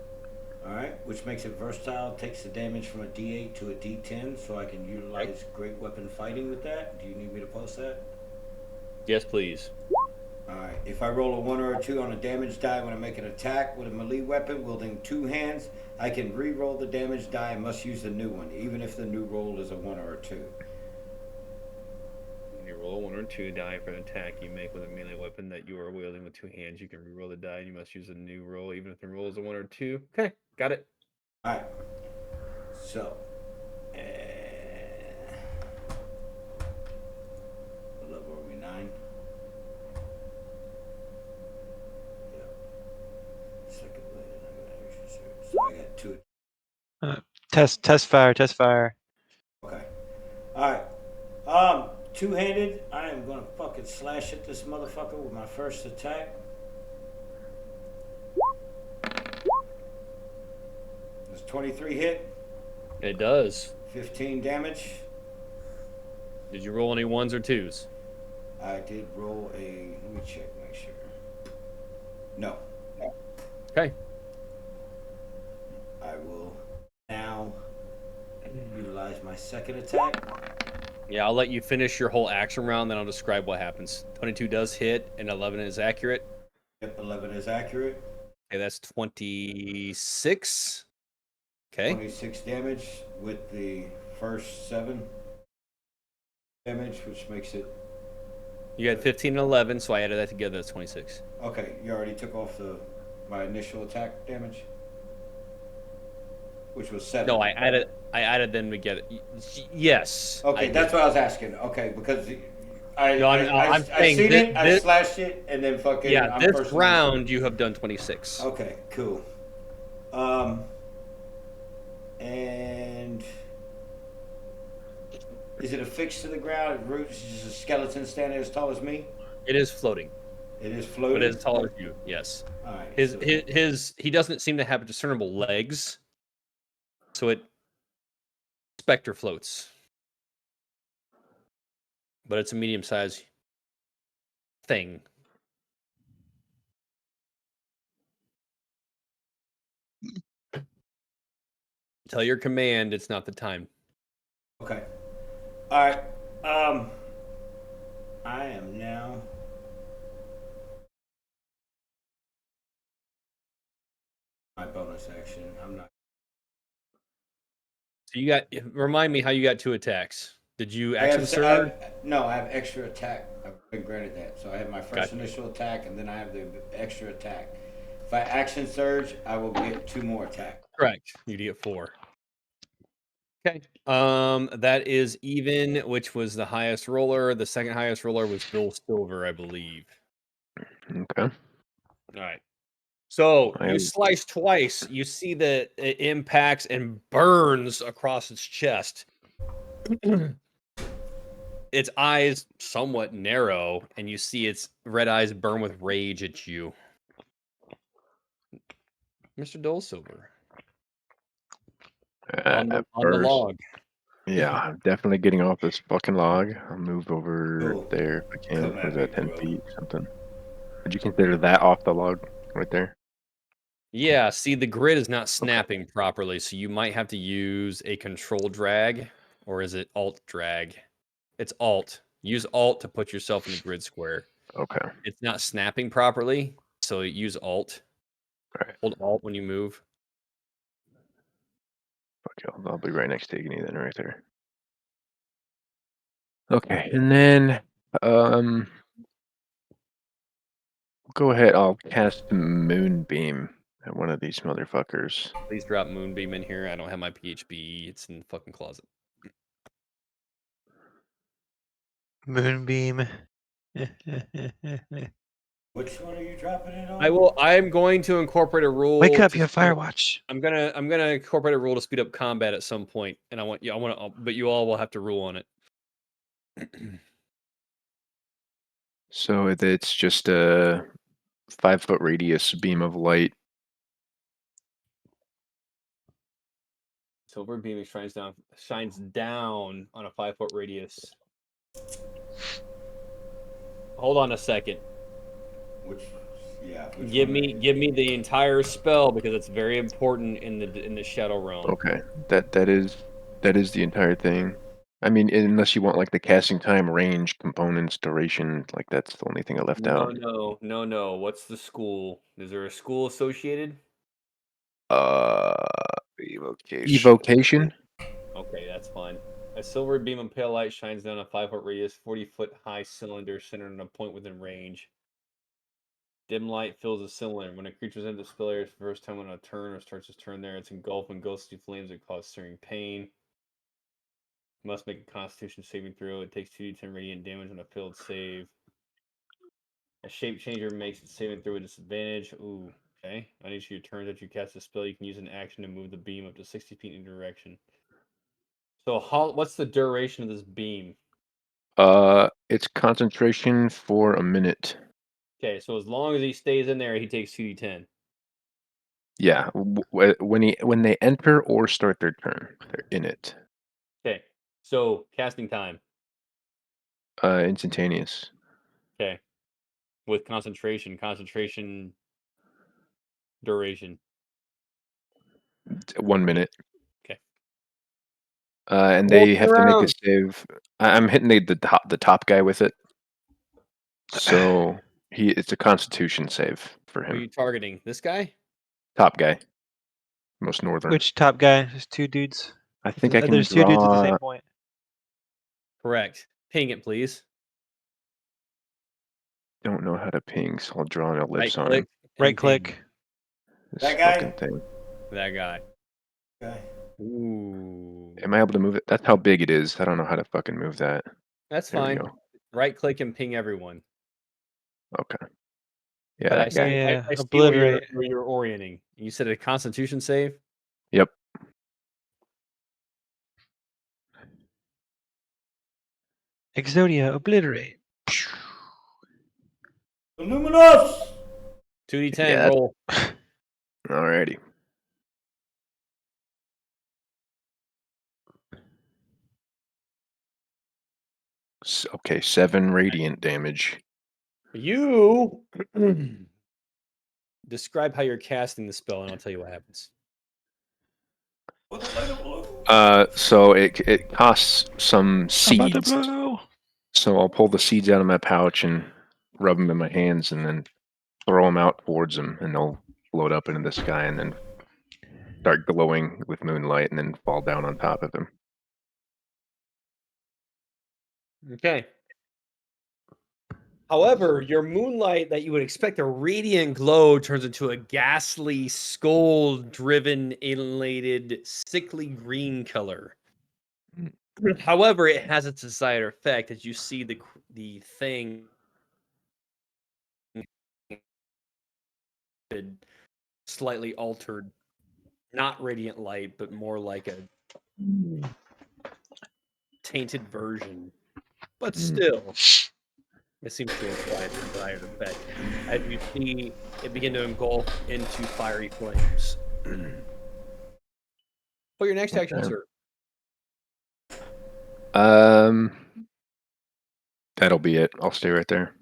Alright, which makes it versatile, takes the damage from a D8 to a D10, so I can utilize great weapon fighting with that. Do you need me to post that? Yes, please. Alright, if I roll a 1 or a 2 on a damage die when I make an attack with a melee weapon wielding 2 hands, I can re-roll the damage die and must use the new one, even if the new roll is a 1 or a 2. When you roll 1 or 2 die for an attack you make with a melee weapon that you are wielding with 2 hands, you can re-roll the die and you must use a new roll, even if the roll is a 1 or 2. Okay, got it. Alright, so. What level are we? 9? Yeah. Second blade, I got action surge. So I got 2. Test fire. Okay. Alright. Two-handed, I am gonna fucking slash at this motherfucker with my first attack. Does 23 hit? It does. 15 damage. Did you roll any 1s or 2s? I did roll a. Let me check, make sure. No. Okay. I will now utilize my second attack. Yeah, I'll let you finish your whole action round, then I'll describe what happens. 22 does hit, and 11 is accurate. Yep, 11 is accurate. Okay, that's 26. Okay. 26 damage with the first 7 damage, which makes it. You got 15 and 11, so I added that together. That's 26. Okay, you already took off my initial attack damage, which was 7. No, I added them together. Yes. Okay, that's what I was asking. Okay, because I'm I saying seen it, I this, slashed it, and then fucking. yeah, I'm this first round you have done 26. Okay, cool. And is it affixed to the ground? Roots just a skeleton standing as tall as me? It is floating, It is but floating. as tall as you. Yes. All right. He doesn't seem to have discernible legs, so it specter floats. But it's a medium-sized thing. Tell your command it's not the time. Okay. All right. I am now. My bonus action. I'm not. So you got. Remind me how you got 2 attacks. Did you I action have, surge? no, I have extra attack. I've been granted that. So I have my first Gotcha. initial attack, and then I have the extra attack. If I action surge, I will get 2 more attack. Correct. You get 4. Okay. That is even, which was the highest roller. The second highest roller was Bill Silver, I believe. Okay. All right. So I you am- slice twice. You see that it impacts and burns across its chest. Its eyes somewhat narrow, and you see its red eyes burn with rage at you. Mr. Dolsilver. On the first, log. Yeah, I'm definitely getting off this fucking log. I'll move over Cool. there if I can. Come What at is me, that, 10 bro. feet, something? Would you consider that off the log right there? Yeah, see, the grid is not snapping properly, so you might have to use a control drag, or is it alt drag? It's alt. Use alt to put yourself in the grid square. Okay. It's not snapping properly, so use alt. Alright. Hold alt when you move. Okay, I'll be right next to Igni then, right there. Okay, and then go ahead. I'll cast Moonbeam at one of these motherfuckers. Please drop Moonbeam in here. I don't have my PHB. It's in the fucking closet. Moonbeam. Which one are you dropping it on? I'm going to incorporate a rule. Wake up, to you have speed up- Firewatch. I'm gonna incorporate a rule to speed up combat at some point, and but you all will have to rule on it. So it's just a 5-foot radius beam of light. Silver beam shines down on a 5-foot radius. Hold on a second. Which Give one? me the entire spell because it's very important in the Shadow Realm. Okay, that is the entire thing. I mean, unless you want like the casting time, range, components, duration, like that's the only thing I left out. No. What's the school? Is there a school associated? Evocation. Okay, that's fine. A silver beam of pale light shines down a 5-foot radius, 40-foot high cylinder centered on a point within range. Dim light fills the cylinder. When a creature is in the spell area for the first time on a turn or starts its turn there, it's engulfed in ghostly flames that cause searing pain. Must make a Constitution saving throw. It takes 2d10 radiant damage on a failed save. A shape changer makes it saving throw a disadvantage. Ooh, okay. On each of your turns that you cast a spell, you can use an action to move the beam up to 60 feet in a direction. So, what's the duration of this beam? It's concentration for a minute. Okay, so as long as he stays in there, he takes 2d10. Yeah, when they enter or start their turn, they're in it. Okay, so casting time. Instantaneous. Okay, with concentration duration. 1 minute. Okay. And Roll they have to make a around. save. I'm hitting the top guy with it. So It's a Constitution save for Who are you him. targeting? This guy? Top guy, most northern. Which top guy? There's two dudes. I think I can There's two dudes at the draw. same point. Correct. Ping it, please. Don't know how to ping, so I'll draw an Right ellipse on click. him. and Right ping. click. This That guy? fucking thing. That guy. Okay. Ooh. Am I able to move it? That's how big it is. I don't know how to fucking move that. That's There we fine. go. Right click and ping everyone. Okay. Yeah, But I that see, guy. Yeah, I see where obliterate. you're orienting. You said a Constitution save. Yep. Exodia, obliterate. Illuminus! 2d10 Yeah. roll. Alrighty. Okay, 7 radiant damage. You describe how you're casting the spell, and I'll tell you what happens. So it costs some seeds. So I'll pull the seeds out of my pouch and rub them in my hands, and then throw them out towards him, and they'll float up into the sky, and then start glowing with moonlight, and then fall down on top of him. Okay. However, your moonlight that you would expect a radiant glow turns into a ghastly, skull-driven, alienated, sickly green color. However, it has its desired effect as you see the thing slightly altered, not radiant light, but more like a tainted version. But still, it seems to imply its desired effect. As you see it begin to engulf into fiery flames. What your next action, Okay. sir? That'll be it. I'll stay right there.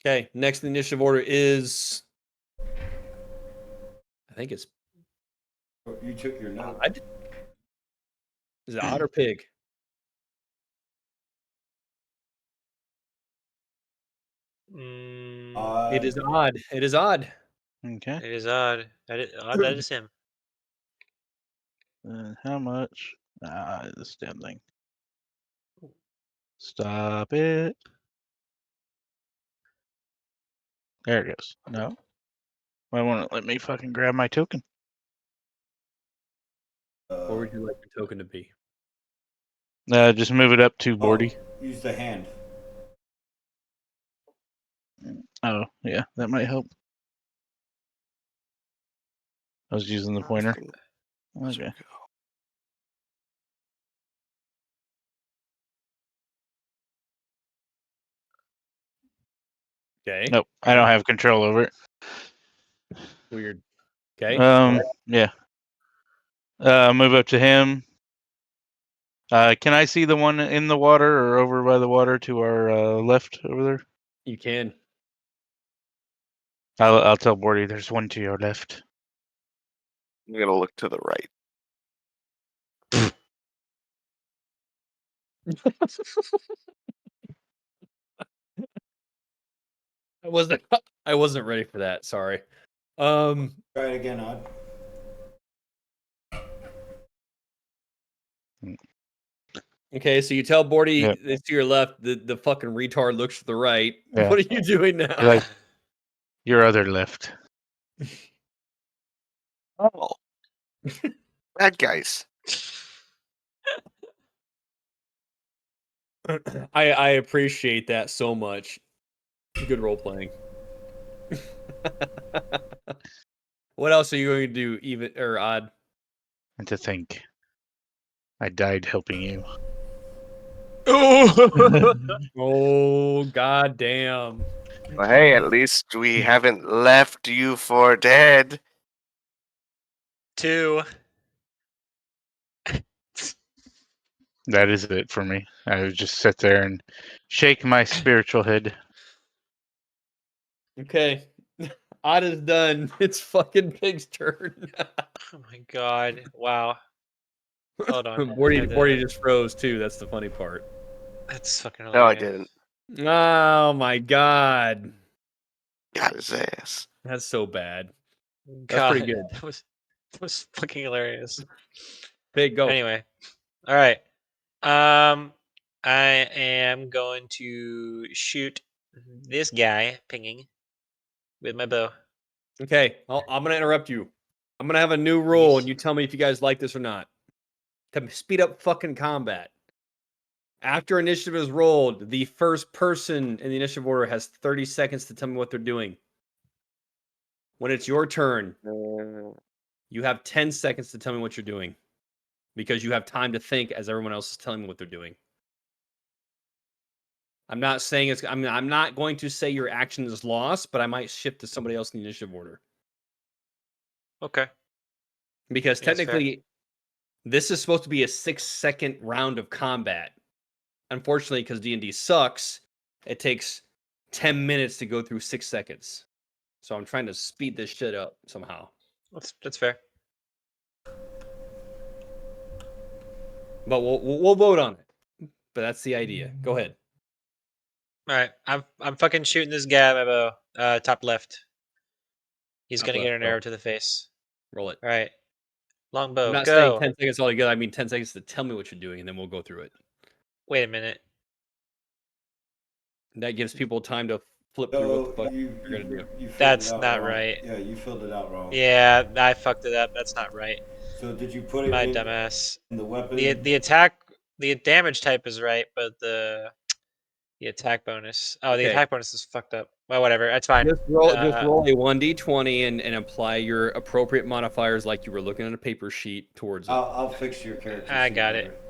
Okay, next in the initiative order is I think it's You took your note. Odd. Is it odd or pig? It is odd. It is odd. Okay. It is odd. That is him. And how much? This damn thing. Stop it. There it goes. No. Why won't it let me fucking grab my token? What would you like your token to be? Just move it up to Bordy. Use the hand. Oh, yeah, that might help. I was using the pointer. Okay. Okay. Nope, I don't have control over it. Weird. Okay. Yeah. Move up to him. Can I see the one in the water or over by the water to our left over there? You can. I'll tell Bordy there's one to your left. I'm gonna look to the right. I wasn't ready for that. Sorry. Try it again, Odd. Okay, so you tell Bordy Yep. it's to your left. The fucking retard looks to the right. Yeah. What are you doing now? You're like, your other left. Oh, bad guys. I appreciate that so much. Good role playing. What else are you going to do, even or odd? And to think, I died helping you. Oh god damn. Well, hey, at least we haven't left you for dead. 2. That is it for me. I would just sit there and shake my spiritual head. Okay. Odd is done. It's fucking Pig's turn. Oh my god! Wow. Hold on. Bordy just froze too. That's the funny part. That's fucking No, I hilarious. didn't. Oh my god. Got his ass. That's so bad. That's God, pretty good. that was fucking hilarious. Big go. Anyway, all right. I am going to shoot this guy pinging with my bow. Okay, I'm gonna interrupt you. I'm gonna have a new rule, and you tell me if you guys like this or not. To speed up fucking combat. After initiative is rolled, the first person in the initiative order has 30 seconds to tell me what they're doing. When it's your turn, you have 10 seconds to tell me what you're doing. Because you have time to think as everyone else is telling me what they're doing. I'm not saying it's. I'm not going to say your action is lost, but I might shift to somebody else in the initiative order. Okay. Because That's fair. technically, this is supposed to be a 6-second round of combat. Unfortunately, because D&D sucks, it takes 10 minutes to go through 6 seconds. So I'm trying to speed this shit up somehow. That's fair. But we'll vote on it. But that's the idea. Go ahead. All right. I'm fucking shooting this guy with my bow. Top left. He's Top gonna get left, an go. arrow to the face. Roll it. All right. Longbow. I'm not saying Go. 10 seconds altogether. I mean 10 seconds to tell me what you're doing, and then we'll go through it. Wait a minute. That gives people time to flip through what the fuck you, you're gonna do. you filled That's it out not wrong. right. Yeah, you filled it out wrong. Yeah, I fucked it up. That's not right. So did you put it My in dumbass. the weapon? The attack, the damage type is right, but the attack bonus. Oh, the Okay. attack bonus is fucked up. Well, whatever. That's fine. Just roll a 1d20 and apply your appropriate modifiers like you were looking at a paper sheet towards it. I'll fix your character. I sheet got later. it.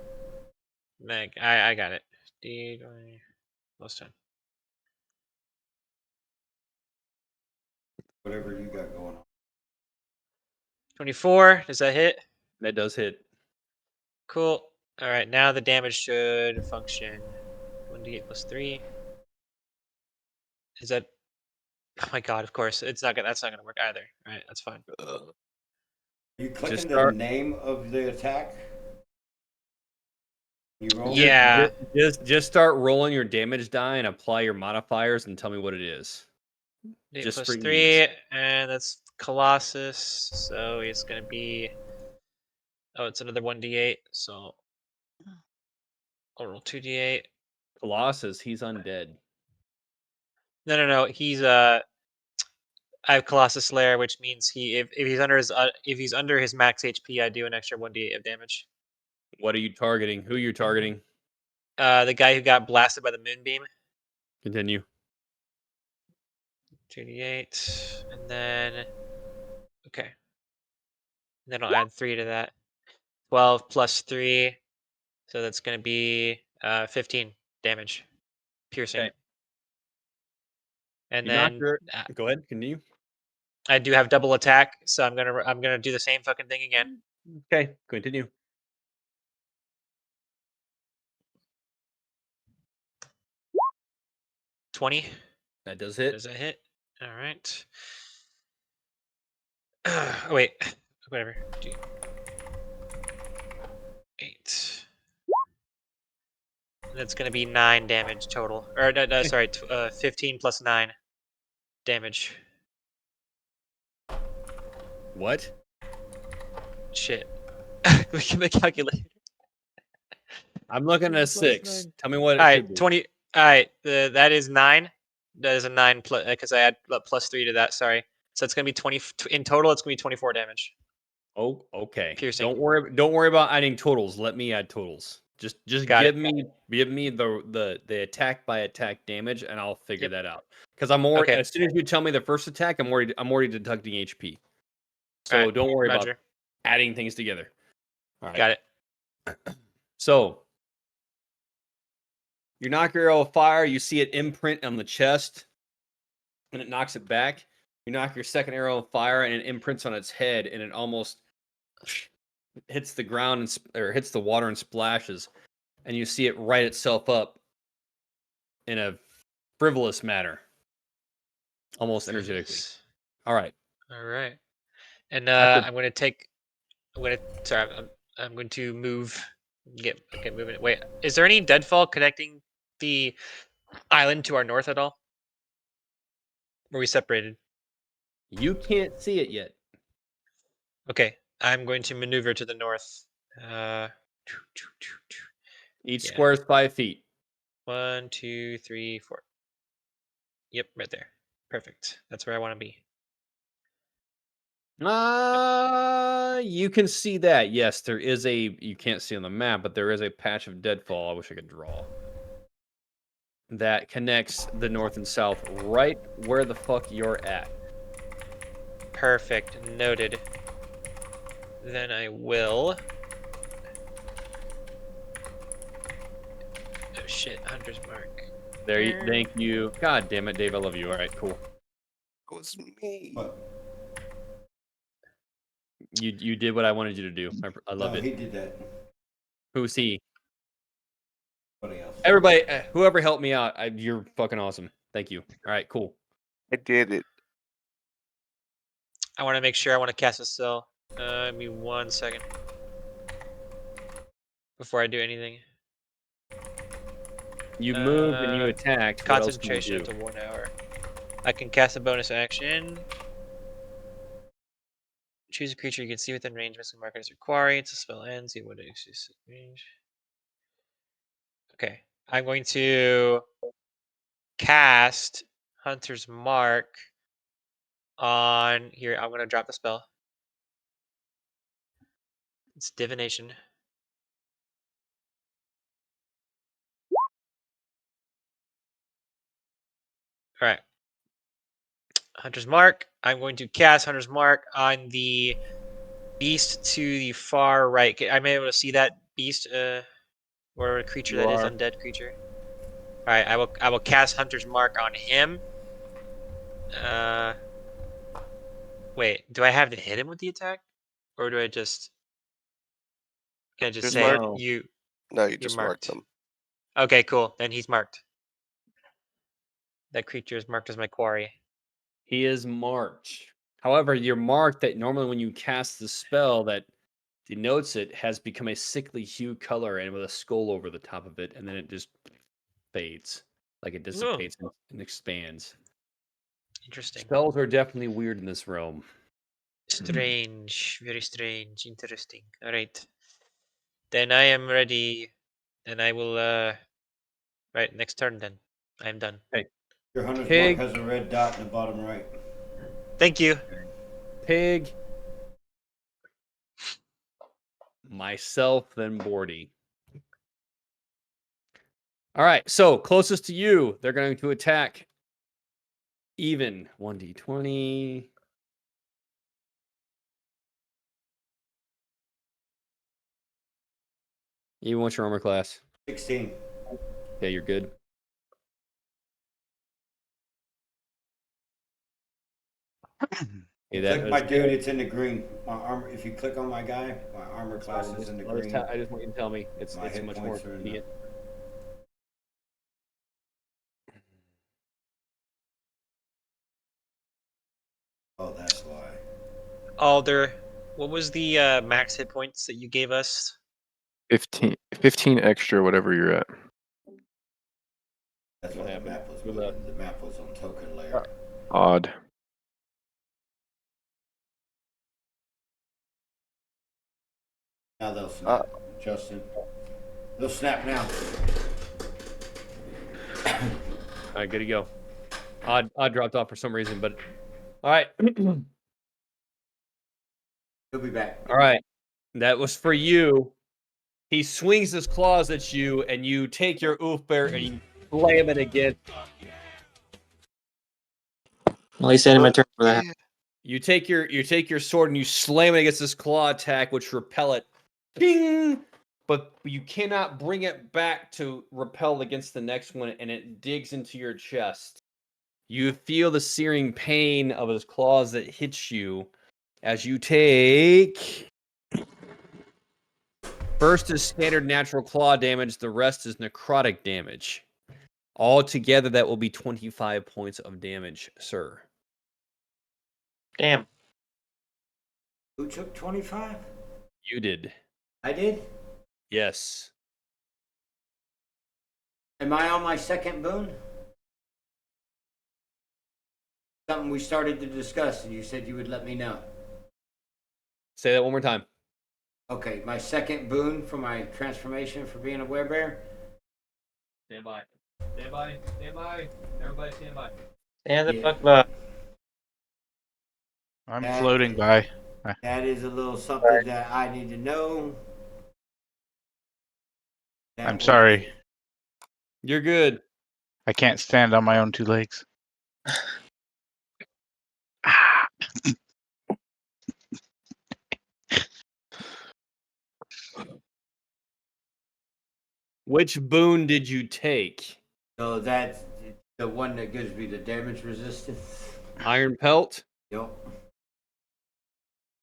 Meg, I got it. D20 plus 10. Whatever you got going on. 24. Does that hit? That does hit. Cool. All right. Now the damage should function. 1d8 plus 3. Is that? Oh my god! Of course, it's not gonna. That's not gonna work either. All right. That's fine. You clicking Just the start- name of the attack? You roll? Yeah. Just start rolling your damage die and apply your modifiers and tell me what it is. 8 Just plus for 3, ease. and that's Colossus. So it's gonna be. Oh, it's another 1d8. So I'll roll 2d8. Colossus, he's undead. No. He's I have Colossus Slayer, which means if he's under his max HP, I do an extra 1d8 of damage. What are you targeting? Who are you targeting? The guy who got blasted by the moonbeam. Continue. 2d8, and then okay, and then I'll add 3 to that. 12 plus 3, so that's gonna be 15 damage, piercing. Okay. And You knock then your- Go ahead, continue. I do have double attack, so I'm gonna do the same fucking thing again. Okay, continue. 20. That does hit. Does that hit? All right. Oh, wait, whatever. 8. That's gonna be 9 damage total. Or no, sorry, 15 plus 9 damage. What? Shit. We can make calculator. I'm looking at a Plus 6. 9. Tell me what it All should right, be. 20. All right, that is 9. That is a 9 plus because I add plus 3 to that. Sorry, so it's gonna be 20 in total. It's gonna be 24 damage. Oh, okay. Piercing. Don't worry about adding totals. Let me add totals. Just Got give me the attack by attack damage, and I'll figure Yep. that out. Because I'm already Okay. as soon as you tell me the first attack, I'm already deducting HP. So Alright, don't worry about Roger. adding things together. All right. Got it. So you knock your arrow of fire, you see it imprint on the chest, and it knocks it back. You knock your second arrow of fire, and it imprints on its head, and it almost hits the ground or hits the water and splashes, and you see it right itself up in a frivolous manner, almost energetically. All right. All right. And After- I'm going to move. Get moving. Wait, is there any deadfall connecting the island to our north at all? Were we separated? You can't see it yet. Okay, I'm going to maneuver to the north. Each Yeah. square is 5 feet. 1, 2, 3, 4. Yep, right there. Perfect. That's where I want to be. You can see that. Yes, there is a. You can't see on the map, but there is a patch of deadfall. I wish I could draw. That connects the north and south, right where the fuck you're at. Perfect. Noted. Then I will. Oh shit, Hunter's Mark. There. Thank you. God damn it, Dave. I love you. All right, cool. It was me. But You did what I wanted you to do. I love no, it. he did that. Who's he? Somebody else. Everybody, whoever helped me out, you're fucking awesome. Thank you. All right, cool. I did it. I want to make sure I want to cast a spell. Give me 1 second. Before I do anything. You moved and you attacked. What else can you Concentration do? up to 1 hour. I can cast a bonus action. Choose a creature you can see within range. Missing marker as your quarry. It's a spell ends. You would excuse range. Okay. I'm going to cast Hunter's Mark on here. I'm going to drop the spell. It's divination. All right. Hunter's Mark. I'm going to cast Hunter's Mark on the beast to the far right. Am I able to see that beast? Or a creature You that is are. undead creature. All right. I will cast Hunter's Mark on him. Wait. Do I have to hit him with the attack, or do I just? Can I just Just say mark. you? No, you You're just marked marked. them. Okay. Cool. Then he's marked. That creature is marked as my quarry. He is marked. However, your mark that normally when you cast the spell that denotes it has become a sickly hue color and with a skull over the top of it, and then it just fades. Like it dissipates and expands. Interesting. Spells are definitely weird in this realm. Strange. Very strange. Interesting. All right. Then I am ready. Then I will. Right. Next turn. Then I'm done. Your hunter's Pig. mark has a red dot in the bottom right. Thank you. Pig. Myself, then Bordy. All right, so closest to you, they're going to attack even 1d20. Even what's your armor class? 16. Okay, you're good. Okay, Click my dude, it's in the green. My armor. If you click on my guy, my armor class is in the green. I just want you to tell me. It's My hit much more points are in the- convenient. Oh, that's why. Alder, what was the max hit points that you gave us? 15 extra, whatever you're at. That's What why the happened? map was With moving. The map was on token layer. Odd. Now they'll snap, Justin. They'll snap now. All right, good to go. Odd dropped off for some reason, but all right. He'll be back. All right. That was for you. He swings his claws at you, and you take your oof bear and you slam it again. At least I ended my turn for that. You take your sword and you slam it against this claw attack, which repel it. Ping! But you cannot bring it back to repel against the next one, and it digs into your chest. You feel the searing pain of his claws that hits you as you take. First is standard natural claw damage, the rest is necrotic damage. Altogether, that will be 25 points of damage, sir. Damn. Who took 25? You did. I did? Yes. Am I on my second boon? something we started to discuss, and you said you would let me know. Say that one more time. Okay, my second boon for my transformation for being a werebear. Stand by. Stand by. Stand by. Everybody stand by. And the Yeah. fuck up. I'm That floating is- by. That is a little something that I need to know. That I'm was- sorry. You're good. I can't stand on my own two legs. Ah. Which boon did you take? So that's the one that gives me the damage resistance. Iron pelt? Yep.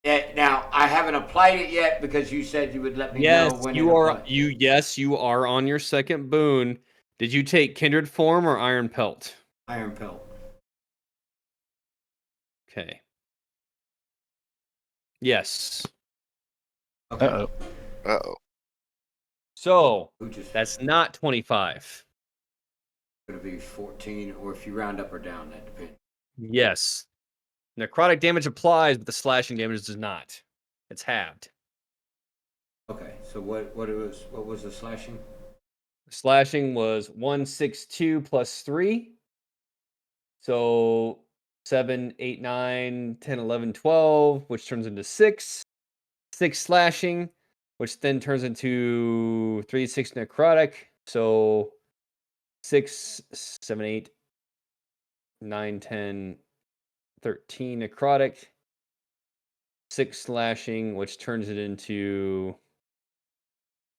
Yeah, now I haven't applied it yet because you said you would let me Yes, know when you it are. applied. You are on your second boon. Did you take kindred form or iron pelt? Iron pelt. Okay. Yes. Okay. Uh-oh. Uh-oh. So Who just that's not 25. gonna be 14, or if you round up or down, that depends. Yes. Necrotic damage applies, but the slashing damage does not. It's halved. Okay, so what was the slashing? Slashing was 162 plus 3. So 7, 8, 9, 10, 11, 12, which turns into 6. 6 slashing, which then turns into 3, 6 necrotic. So 6, 7, 8, 9, 10, 13 necrotic. 6 slashing, which turns it into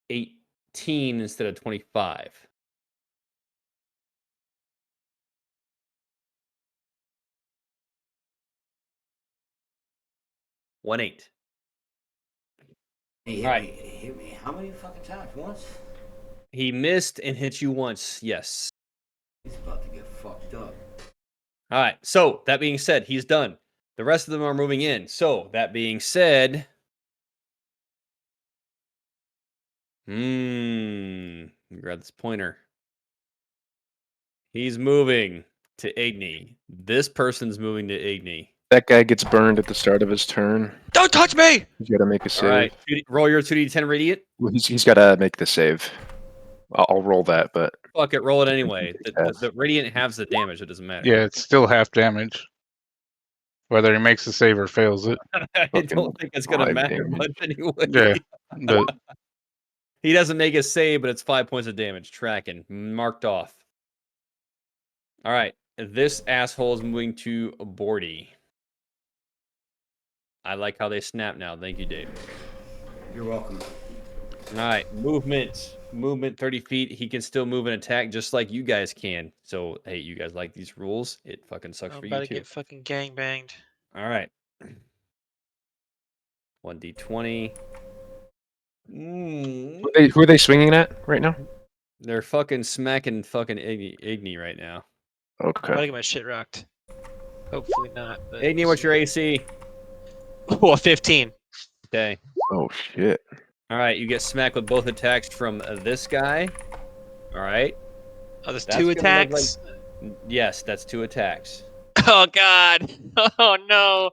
18 instead of 25. One 8. He hit Alright. me. He hit me. How many fucking times? Once? He missed and hit you once. Yes. He's about to get fucked up. All right. So that being said, he's done. The rest of them are moving in. So that being said, grab this pointer. He's moving to Igni. This person's moving to Igni. That guy gets burned at the start of his turn. Don't touch me! He's got to make a save. All right. Roll your 2d10 radiant. Well, he's got to make the save. I'll roll that, but Fuck it. Roll it anyway. Yes. The radiant halves the damage. It doesn't matter. Yeah, it's still half damage. Whether he makes the save or fails it. I Fucking don't think it's going to 5 matter damage. much anyway. Yeah. But He doesn't make a save, but it's 5 points of damage. Tracking. Marked off. All right. This asshole is moving to Bordy. I like how they snap now. Thank you, Dave. You're welcome. All right. Movement. Movement 30 feet. He can still move and attack just like you guys can. So, hey, you guys like these rules? It fucking sucks I'm for about you to too. get fucking gangbanged. All right. 1d20. who are they swinging at right now? They're fucking smacking fucking Igni right now. I'm about to Okay. get my shit rocked. Hopefully not. But Igni, what's your AC? Oh, 15. Okay. Oh shit. All right. You get smacked with both attacks from this guy. All right. Oh, there's That's 2 gonna look attacks? Yes, that's 2 attacks. Oh, God. Oh, no.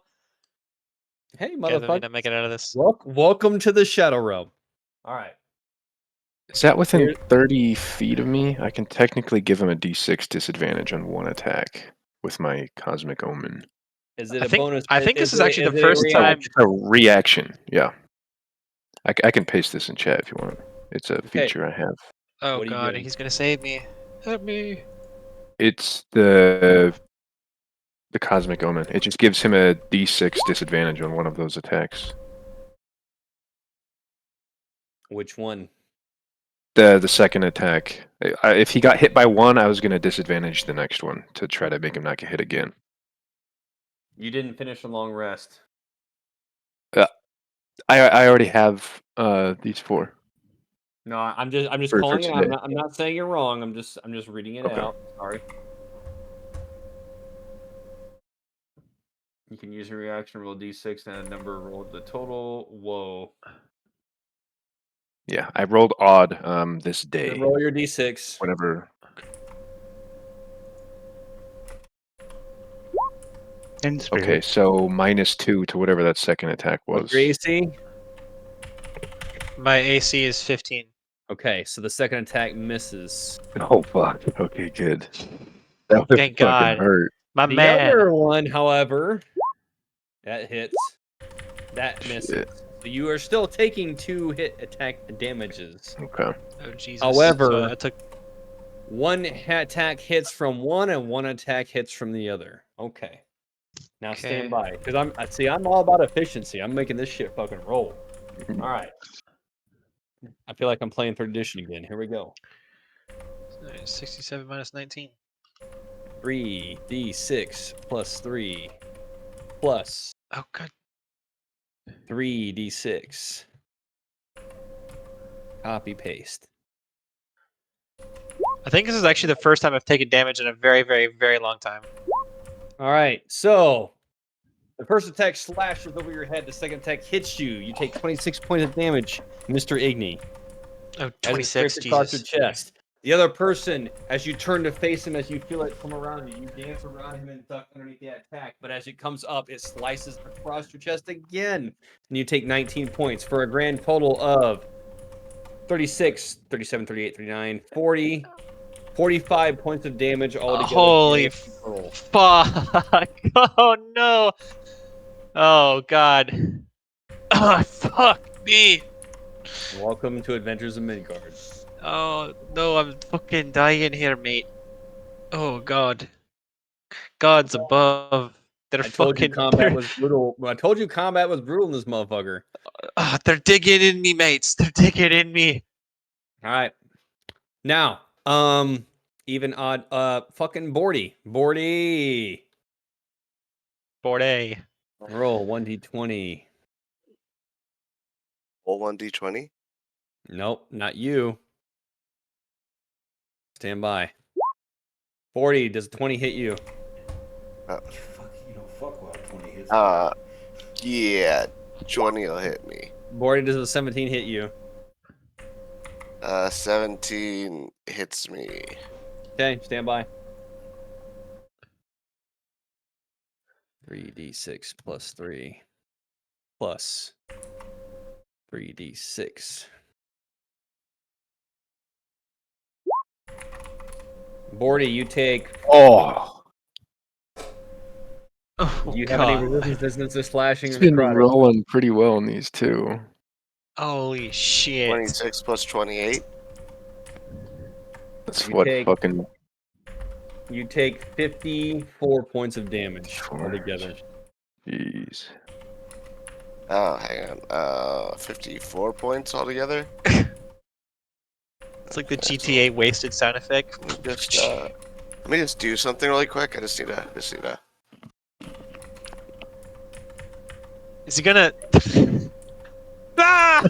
Hey, Guys, I may motherfucker. not make it out of this. Welcome to the Shadow Realm. All right. Is that within Here- 30 feet of me? I can technically give him a d6 disadvantage on one attack with my Cosmic Omen. Is it I a think- bonus? I think this is actually the it a first reaction? time- It's a reaction. Yeah. I can paste this in chat if you want. It's a Okay. feature I have. Oh, What are you God. doing? He's going to save me. Help me. It's the Cosmic Omen. It just gives him a d6 disadvantage on one of those attacks. Which one? The second attack. If he got hit by one, I was going to disadvantage the next one to try to make him not get hit again. You didn't finish a long rest. I already have these 4. No, I'm just For calling it. today. I'm not saying you're wrong. I'm just reading it Okay. out. Sorry. You can use a reaction, roll d6, and a number rolled the total. Whoa. Yeah, I rolled odd this Then day. roll your d6. Whenever. In spirit. Okay, so -2 to whatever that second attack was. What's your AC? My AC is 15. Okay, so the second attack misses. Oh fuck. Okay, good. That would Thank fucking God. hurt. My The man. other one, however, that hits. That misses. Shit. So you are still taking 2 hit attack damages. Okay. Oh Jesus. However- So I took. One attack hits from one, and one attack hits from the other. Okay. Now stand by, because I'm all about efficiency. I'm making this shit fucking roll. All right. I feel like I'm playing third edition again. Here we go. 67 minus 19. 3d6 plus 3 plus Oh God. 3d6. Copy paste. I think this is actually the first time I've taken damage in a very, very, very long time. All right. So the first attack slashes over your head. The second attack hits you. You take 26 points of damage, Mr. Igni. Oh, As it 26. scrapes across your Jesus. chest. The other person, as you turn to face him, as you feel it come around you, you dance around him and duck underneath the attack. But as it comes up, it slices across your chest again. And you take 19 points for a grand total of 36, 37, 38, 39, 40, 45 points of damage altogether. Holy Roll. fuck! Oh no! Oh God! Oh fuck me! Welcome to Adventures of Midgard. Oh no! I'm fucking dying here, mate. Oh God! Gods above. They're I told you fucking. combat was brutal. I told you combat was brutal in this motherfucker. They're digging in me, mates. They're digging in me. All right. Now, even odd, fucking Bordy. Board A. Roll 1d20. Roll 1d20. Nope, not you. Stand by. 40, does 20 hit you? Fuck, you don't fuck well. 20 hits. Yeah, 20 will hit me. Bordy, does a 17 hit you? 17 hits me. Okay, stand by. 3d6 plus 3 plus 3d6. Bordy, you take. Oh, Oh Do you God! have any resistance to slashing it's or been necrotic? rolling pretty well in these two. Holy shit! 26 plus 28. That's You what take- fucking. You take 54 points of damage Four. altogether. Jeez. Oh, hang on. 54 points altogether. It's like the GTA wasted sound effect. Let me just do something really quick. I just need to. Is he gonna? Ah!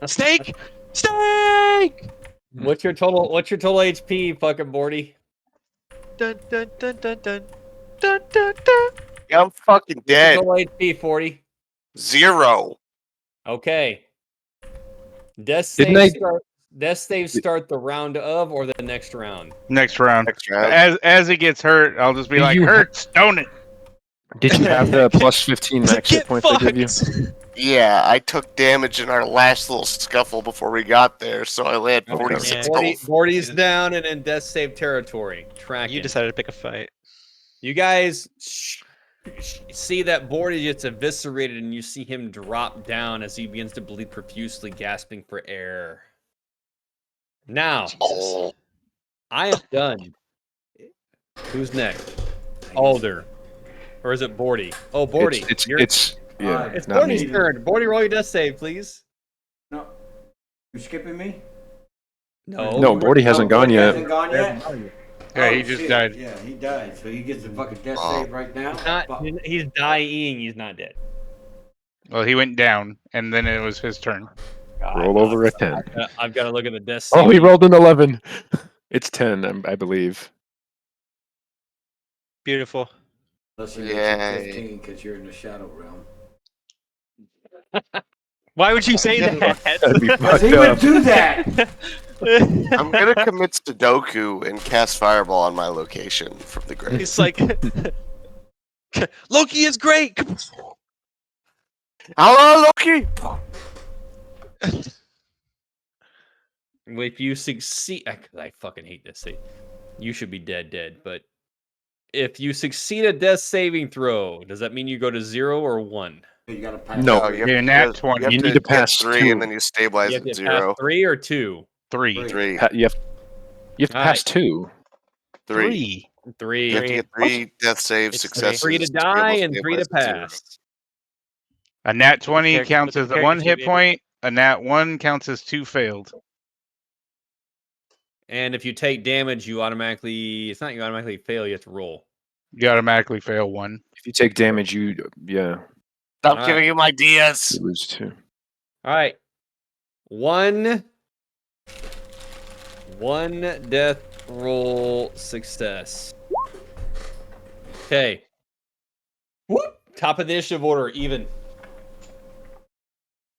Snake! Snake! What's your total HP, fucking Bordy? Dun dun dun dun dun dun dun dun. Yeah, I'm fucking What's your dead. total HP, 40. 0. Okay. Death Didn't saves start the round of or the next round. Next round. Next round. As he gets hurt, I'll just be Do like, you- hurts, don't it? Did you have the plus 15 He's like, max hit "Get points I gave you? fucked!" Yeah, I took damage in our last little scuffle before we got there, so I landed Okay. 46 Yeah. health. Bordy's down and in death save territory. Tracking. You decided to pick a fight. You guys see that Bordy gets eviscerated, and you see him drop down as he begins to bleed profusely, gasping for air. Now, Oh, I am done. Who's next? Alder. Or is it Bordy? Oh, Bordy. It's You're- yeah, it's not Bordy's me. turn. Bordy, roll your death save, please. No. You skipping me? No. No, Bordy hasn't gone yet. Hasn't gone yet? Yeah, Oh, he just shit. died. Yeah, he died. So he gets a fucking death Oh. save right now. Not, he's dying. He's not dead. Well, he went down, and then it was his turn. Roll over a 10. I've got to look at the death save. Oh, he rolled an 11. It's 10, I believe. Beautiful. Unless you're Yay. 15 because you're in the shadow realm. Why would you say That'd that? be Because fucked he would up. do that. I'm gonna commit Sudoku and cast Fireball on my location from the grave. It's like Loki is great. Hello, Loki. If you succeed, I fucking hate this. You should be dead. But if you succeed a death saving throw, does that mean you go to 0 or 1? You gotta pass. No. No, you have, Yeah, you nat have- 20. you have You to need to get pass 3 2. and then you stabilize You have at to pass 0. 3 or 2. 3. Three. You have to All pass right. 2. 3. 3. You have to get 3 death save It's successes. 3 to be die able and 3 to stabilize at 0. pass. A nat 20 character- counts but as the a 1 character should hit be able- point. A nat 1 counts as 2 failed. And if you take damage, you automatically fail, you have to roll. You automatically fail 1. If you take damage, Stop Alright. giving him ideas. you lose 2. All right. One death roll success. Okay. Whoop. Top of the initiative order, even.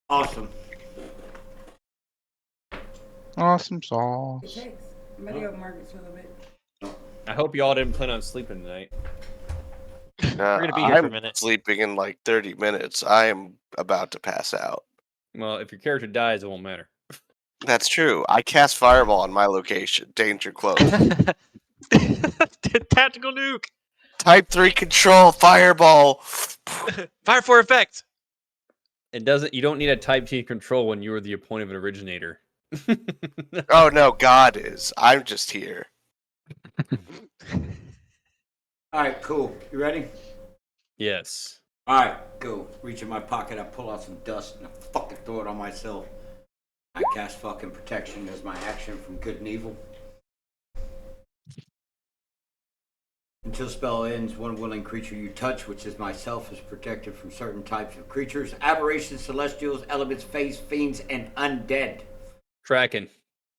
Awesome. Awesome sauce. Thanks. I'm gonna go to Margaret's for a little bit. I hope you all didn't plan on sleeping tonight. We're gonna be here I'm for a minute. sleeping in like 30 minutes. I am about to pass out. Well, if your character dies, it won't matter. That's true. I cast fireball on my location. Danger close. Tactical nuke. Type 3 control fireball. Fire for effect. You don't need a type T control when you are the appointed originator. Oh no, God is. I'm just here. Alright, cool. You ready? Yes. Alright, go. Reach in my pocket, I pull out some dust and I fucking throw it on myself. I cast fucking protection as my action from good and evil. Until spell ends, one willing creature you touch, which is myself, is protected from certain types of creatures, aberrations, celestials, elements, fates, fiends, and undead. Tracking.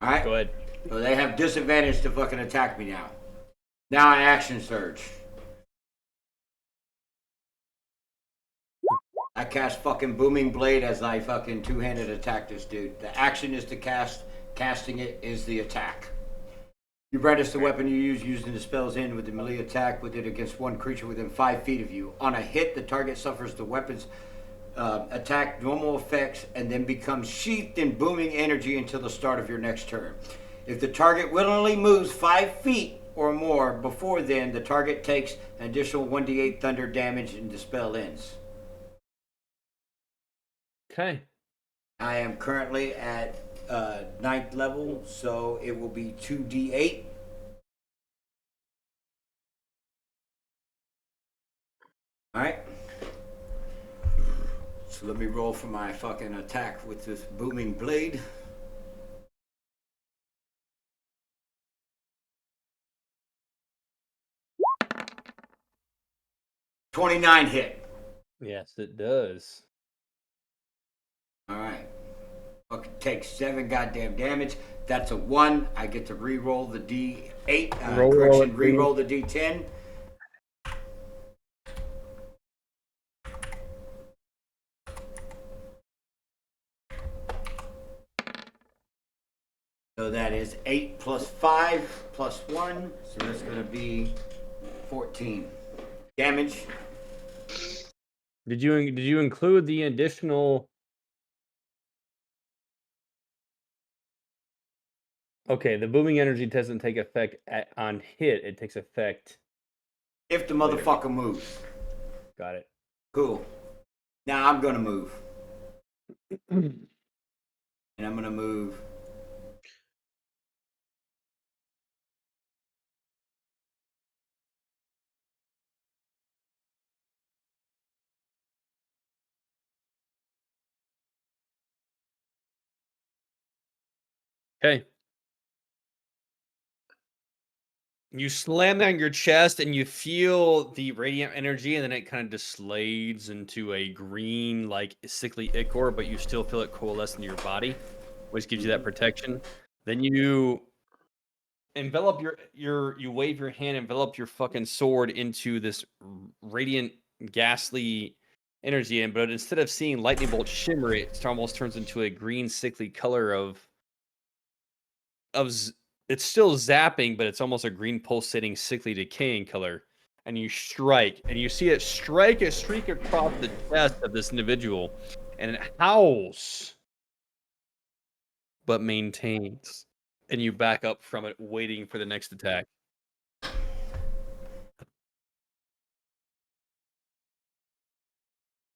Alright? Go ahead. So they have disadvantage to fucking attack me now. Now I action surge. I cast fucking Booming Blade as I fucking two-handed attack this dude. The action is to cast, casting it is the attack. You brandish the weapon you use using the spell's end with the melee attack with it against one creature within 5 feet of you. On a hit, the target suffers the weapon's attack normal effects and then becomes sheathed in booming energy until the start of your next turn. If the target willingly moves 5 feet or more before then, the target takes an additional 1d8 thunder damage and the spell ends. Okay. I am currently at 9th level, so it will be 2d8. Alright. So let me roll for my fucking attack with this booming blade. $29 hit. Yes, it does. Alright. Fucking take 7 goddamn damage. That's a 1. I get to re-roll the D8. Re-roll the D10. So that is 8 plus 5 plus 1. So that's going to be 14 damage. Did you include the additional? Okay, the booming energy doesn't take effect on hit. It takes effect. If the motherfucker moves. Got it. Cool. Now I'm going to move. And I'm going to move. Okay. You slam that on your chest and you feel the radiant energy, and then it kind of dislades into a green, like sickly ichor, but you still feel it coalesce into your body, which gives you that protection. Then you envelop you wave your hand, envelop your fucking sword into this radiant, ghastly energy, but instead of seeing lightning bolt shimmer, it almost turns into a green, sickly color it's still zapping, but it's almost a green pulsating, sickly decaying color. and you strike, and you see it strike a streak across the chest of this individual, and it howls, but maintains, and you back up from it, waiting for the next attack.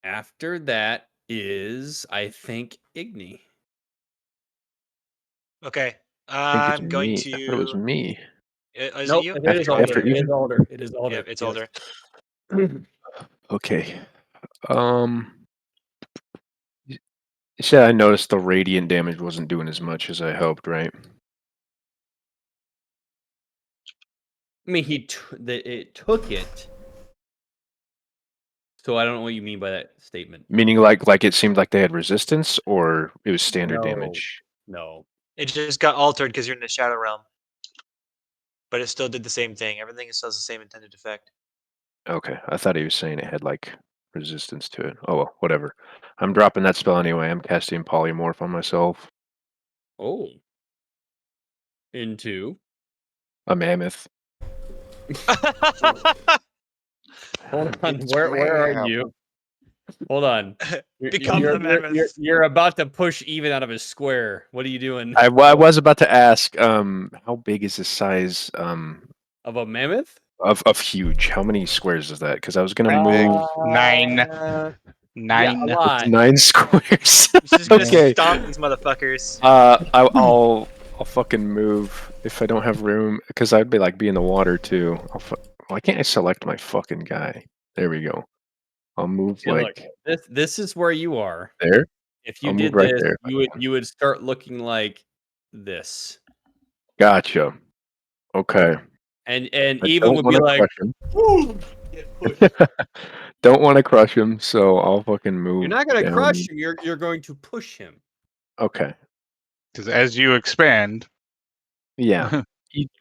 After that is, I think, Igni. Okay. I think it's I'm going me. I thought it was to. me. Is it Nope, you? it is After older. It is Ethan? older. It is older. Yeah, it's yes. older. Okay. You said I noticed the radiant damage wasn't doing as much as I hoped, right? I mean, it took it. So I don't know what you mean by that statement. Meaning like it seemed like they had resistance, or it was standard No. damage. No. It just got altered because you're in the Shadow Realm. But it still did the same thing. Everything still has the same intended effect. Okay, I thought he was saying it had like resistance to it. Oh well, whatever. I'm dropping that spell anyway. I'm casting polymorph on myself. Oh. Into. A mammoth. Hold on. It's Where are ram. you? Hold on. Become the mammoth. You're about to push even out of a square. What are you doing? I was about to ask, how big is the size Of a mammoth? of huge? How many squares is that? Because I was gonna Big. move 9. Yeah, 9. a lot. 9 squares. She's just gonna Okay. stomp these motherfuckers. I'll fucking move if I don't have room, because I'd be in the water too. Why can't I select my fucking guy? There we go. I'll move See, look, like this is where you are. there. If you I'll did move right this, there. you would start looking like this. Gotcha. Okay. And I even don't would be wanna like, crush him. "Woo!" Get pushed. Don't want to crush him, so I'll fucking move. You're not gonna down. crush him, you're going to push him. Okay. Because as you expand, Yeah.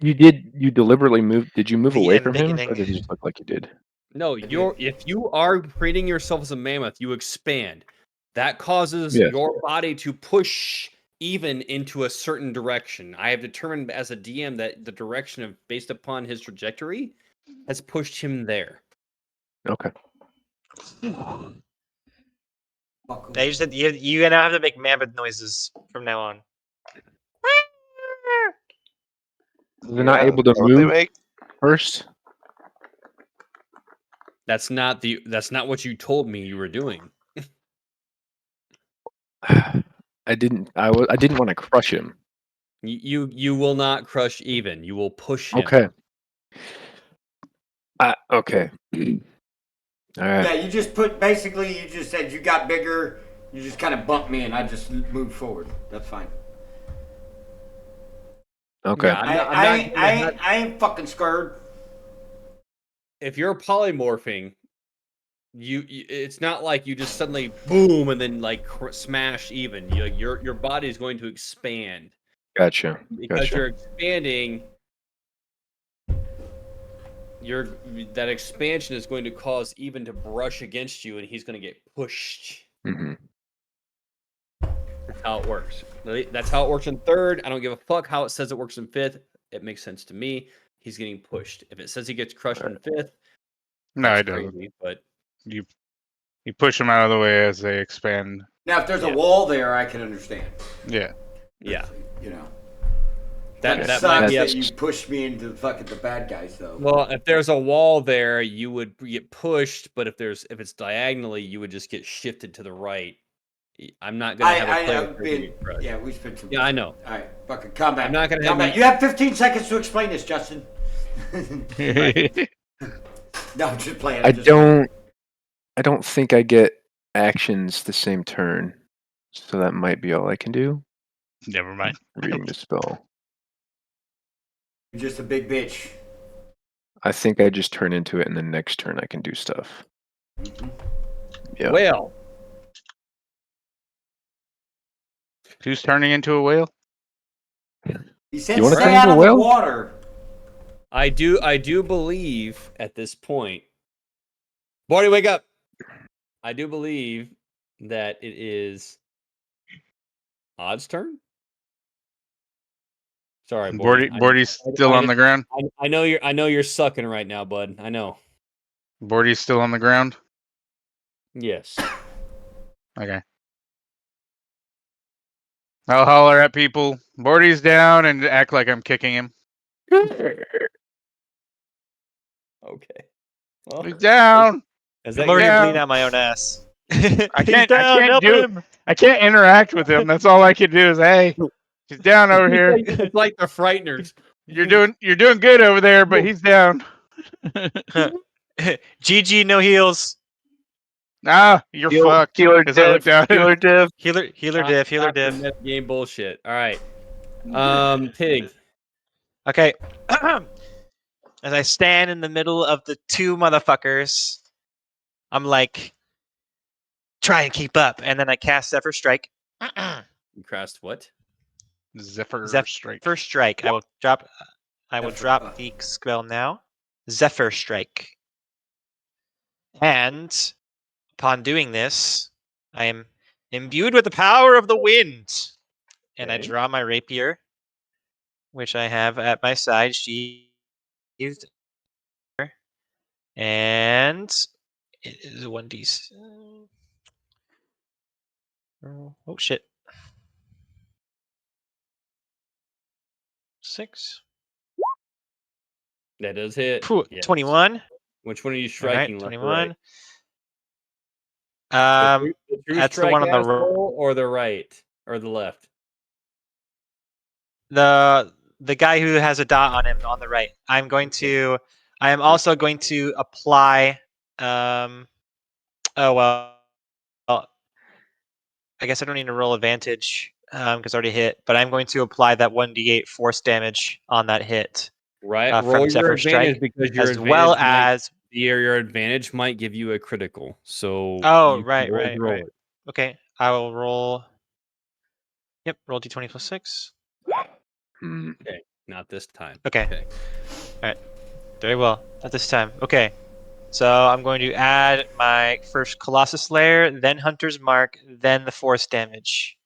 You deliberately moved. Did you move The away from him, or enlightening. did it just look like you did? No, if you are creating yourself as a mammoth, you expand. That causes Yes. your body to push even into a certain direction. I have determined as a DM that the direction of based upon his trajectory has pushed him there. Okay. They just said you now have to make mammoth noises from now on. They're not able Is to that what they move make? first. That's not what you told me you were doing. I didn't want to crush him. You will not crush even. You will push him. Okay. Okay. All right. Yeah, you just said you got bigger. You just kind of bumped me, and I just moved forward. That's fine. Okay. Yeah, I ain't fucking scared. if you're polymorphing, it's not like you just suddenly boom and then like smash even. Your body is going to expand Gotcha. because you're expanding. That expansion is going to cause even to brush against you, and he's going to get pushed. Mm-hmm. That's how it works. That's how it works in third. I don't give a fuck how it says it works in fifth. It makes sense to me. He's getting pushed. If it says he gets crushed in fifth, no, that's it doesn't. crazy, but You push them out of the way as they expand. Now, if there's a wall there, I can understand. Yeah. yeah, You know, that sucks might be. that you pushed me into the bad guys, though. Well, if there's a wall there, you would get pushed. But if it's diagonally, you would just get shifted to the right. I'm not gonna have a player get crushed. Yeah, we spent some. Yeah, I know. All right, fucking combat. I'm not gonna have combat. You have 15 seconds to explain this, Justin. No, I'm just playing. I don't think I get actions the same turn, so that might be all I can do. Never mind. Reading the spell. You're just a big bitch. I think I just turn into it, and the next turn I can do stuff. Mm-hmm. Yeah. Well, Who's turning into a whale? He said, You wanna "Stay turn out into of a the whale?" water." I do believe at this point. Barney, wake up! I do believe that it is Odd's turn. Sorry, Bordy's Bordy's still on the ground. I know you're sucking right now, bud. I know. Bordy's still on the ground? Yes. Okay. I'll holler at people. Bordy's down and act like I'm kicking him. Okay. Well, He's down. is I'm that already down? bleeding out my own ass. I He's can't. I down, can't help do. him! I can't interact with him. That's all I can do is, hey, he's down over here. It's like the Frighteners. You're doing good over there, but he's down. GG, no heals. Ah, you're fucked. Healer As I look div. down. Healer div. Healer diff, healer diff. Game bullshit. All right. Pig. Okay. As I stand in the middle of the two motherfuckers, I'm like, try and keep up. And then I cast Zephyr Strike. You cast what? Zephyr strike. First strike. I will drop the spell now. Zephyr Strike. And upon doing this, I am imbued with the power of the wind. And I Okay. draw my rapier, which I have at my side sheathed. And it is 1d. Oh shit. 6. That does hit. Phew, Yes. 21. Which one are you All striking? right, left or 21. right? The true That's the strike one on the asshole or the right or the left? the guy who has a dot on him on the right. I am also going to apply oh well, I guess I don't need to roll advantage because I already hit, but I'm going to apply that 1d8 force damage on that hit. Right. From Roll your Zephyr advantage Strike, because your as well advantage might- as your advantage might give you a critical. So oh you can right. roll it. Okay, I will roll. Yep, roll d20 plus 6. Okay, not this time. Okay. All right. Very well. Not this time. Okay. So I'm going to add my first Colossus Slayer, then Hunter's Mark, then the force damage.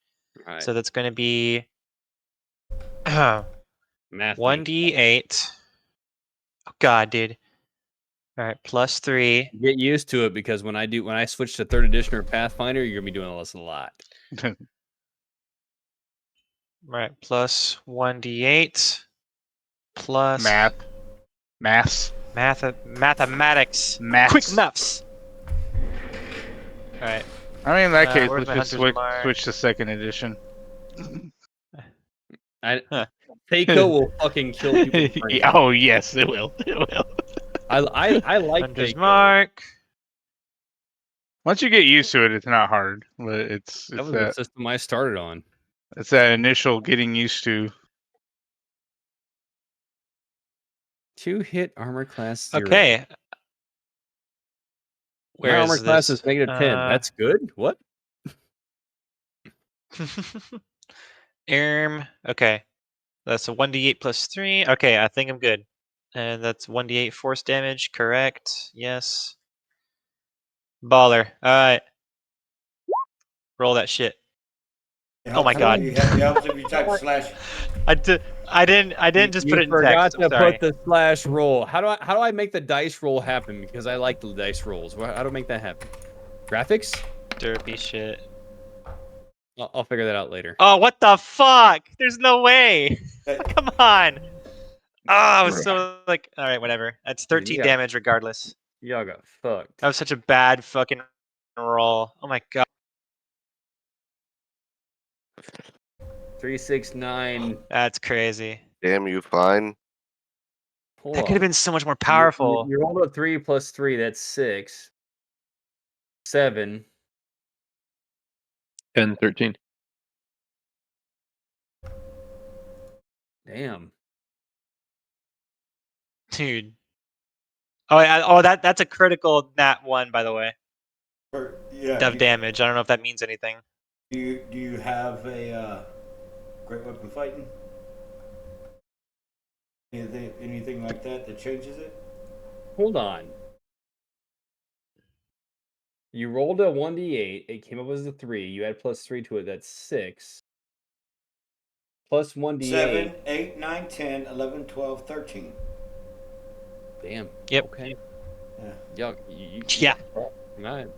All right. So that's going to be Math me. 1d8. Oh god, dude. All right, plus 3. Get used to it because when I switch to 3rd edition or Pathfinder, you're gonna be doing this a lot. All right, plus 1d8 plus Maths. mathematics. Maths. Quick maths. All right. I mean, in that case, where's let's my just Hunter's Mark? switch to 2nd edition. Seiko will fucking kill people. Oh yes, it will. It will. I like Hunter's Seiko. Mark. Once you get used to it, it's not hard. But it's That was the system I started on. it's that initial getting used to. 2-hit armor class 0. Okay. My Where armor is class this? is -10. That's good. What? Okay. That's a 1d8 plus 3. Okay, I think I'm good. And that's 1d8 force damage. Correct. Yes. Baller. All right. Roll that shit. Oh my god. It helps if you type slash. I didn't just put it in forgot text. I'm to sorry. put the slash roll. How do I make the dice roll happen? Because I like the dice rolls. How do I make that happen? Graphics? Derpy shit. I'll figure that out later. Oh, what the fuck? There's no way. Come on. Oh, I was so like, all right, whatever. That's 13 Yeah. damage regardless. Y'all got fucked. That was such a bad fucking roll. Oh my god. 3, 6, 9. That's crazy. Damn you, fine. Hold That could have on. been so much more powerful. You rolled a 3 plus 3. That's 6. 7. 10, 13. Damn. Dude. Oh, that's a critical nat 1, by the way, Yeah. of damage. I don't know if that means anything. Do you have a great weapon fighting? Anything like that changes it? Hold on. You rolled a 1d8. It came up as a 3. You add plus 3 to it. That's 6. Plus 1d8. 7, 8, 9, 10, 11, 12, 13. Damn. Yep. Okay. Yo, you Yeah. Right.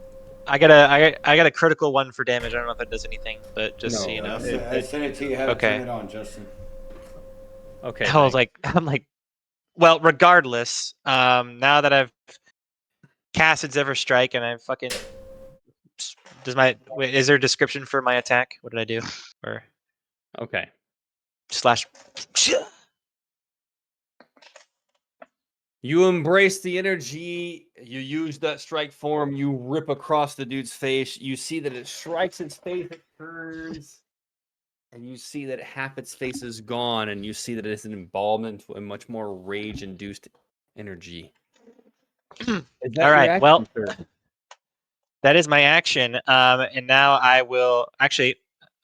I got a critical one for damage. I don't know if it does anything, but just so No, you know. I sent it to you. How to Okay. turn it on, Justin. Okay. I was thanks. I'm like, well, regardless, now that I've casted Zephyr Strike and I've fucking is there a description for my attack? What did I do? Or Okay. slash You embrace the energy. You use that strike form. You rip across the dude's face. You see that it strikes its face. It turns, and you see that half its face is gone. And you see that it's an embalmment to a much more rage-induced energy. Is that All your right, action, well, sir? that is my action. And now I will actually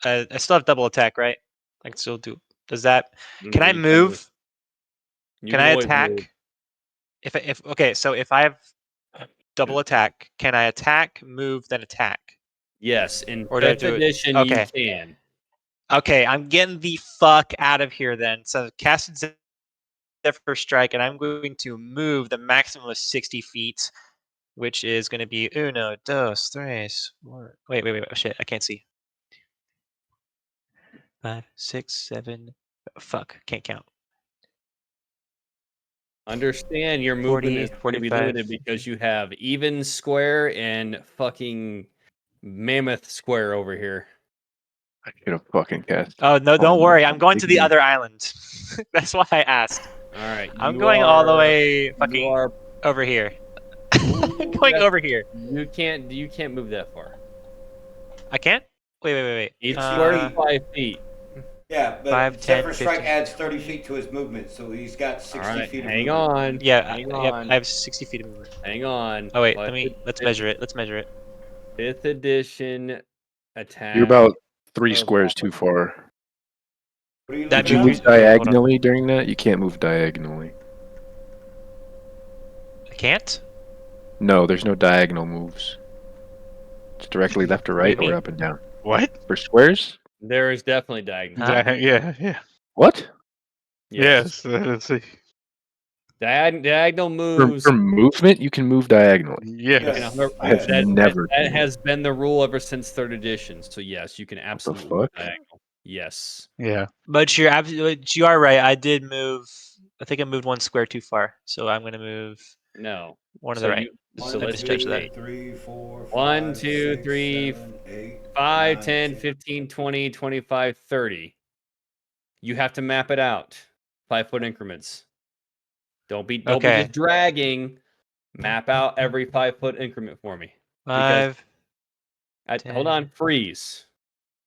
I still have double attack, right? I can still do. Does that can No, I you can't move? You Can can I always attack? move. If okay, so if I have double attack, can I attack, move, then attack? Yes, in Or do I 5th do it? edition, Okay. you can. Okay, I'm getting the fuck out of here then. So casted Zephyr Strike, and I'm going to move the maximum of 60 feet, which is going to be uno, dos, tres, four. Wait. Oh, shit, I can't see. 5, 6, 7. Fuck, can't count. Understand your 40, movement is going to be 45. limited because you have even square and fucking mammoth square over here. I should have fucking cast. Oh no, don't on worry. the I'm going to the big other island. That's why I asked. All right, I'm going all the way fucking You are. over here. I'm going that's- over here. You can't move that far. I can't? Wait. Each square is 5 feet. Yeah, but 5, 10, Zephyr Strike 15. adds 30 feet to his movement, so he's got 60 All right, feet of hang movement. on. Yeah, hang yep, on. I have 60 feet of movement. Hang on. Oh wait, let's measure it. 5th edition attack. You're about 3 of- squares too far. What are you That Did you looking means move at? okay, hold on. diagonally during that? You can't move diagonally. I can't? No, there's no diagonal moves. It's directly left or right mean? or up and down. What? For squares? There is definitely diagonal. Huh? Yeah. What? Yes. Let's see. Diagonal For moves. movement, you can move diagonally. Yes. Yes. I have Yeah. never That done has been the rule ever since 3rd edition. So yes, you can absolutely move fuck? diagonal. Yes. Yeah. But you are right. I did move. I think I moved one square too far, so I'm gonna move No. one to So the right. So Let me let's judge do that. 8. 3, 4, 5, 1, 2, 6, 3, 7, 8, 5, 9, 10, 10. 15, 20, 25, 30. You have to map it out. 5-foot increments. Don't be Okay. just dragging. Map out every 5-foot increment for me. 5. Hold 10. on, freeze.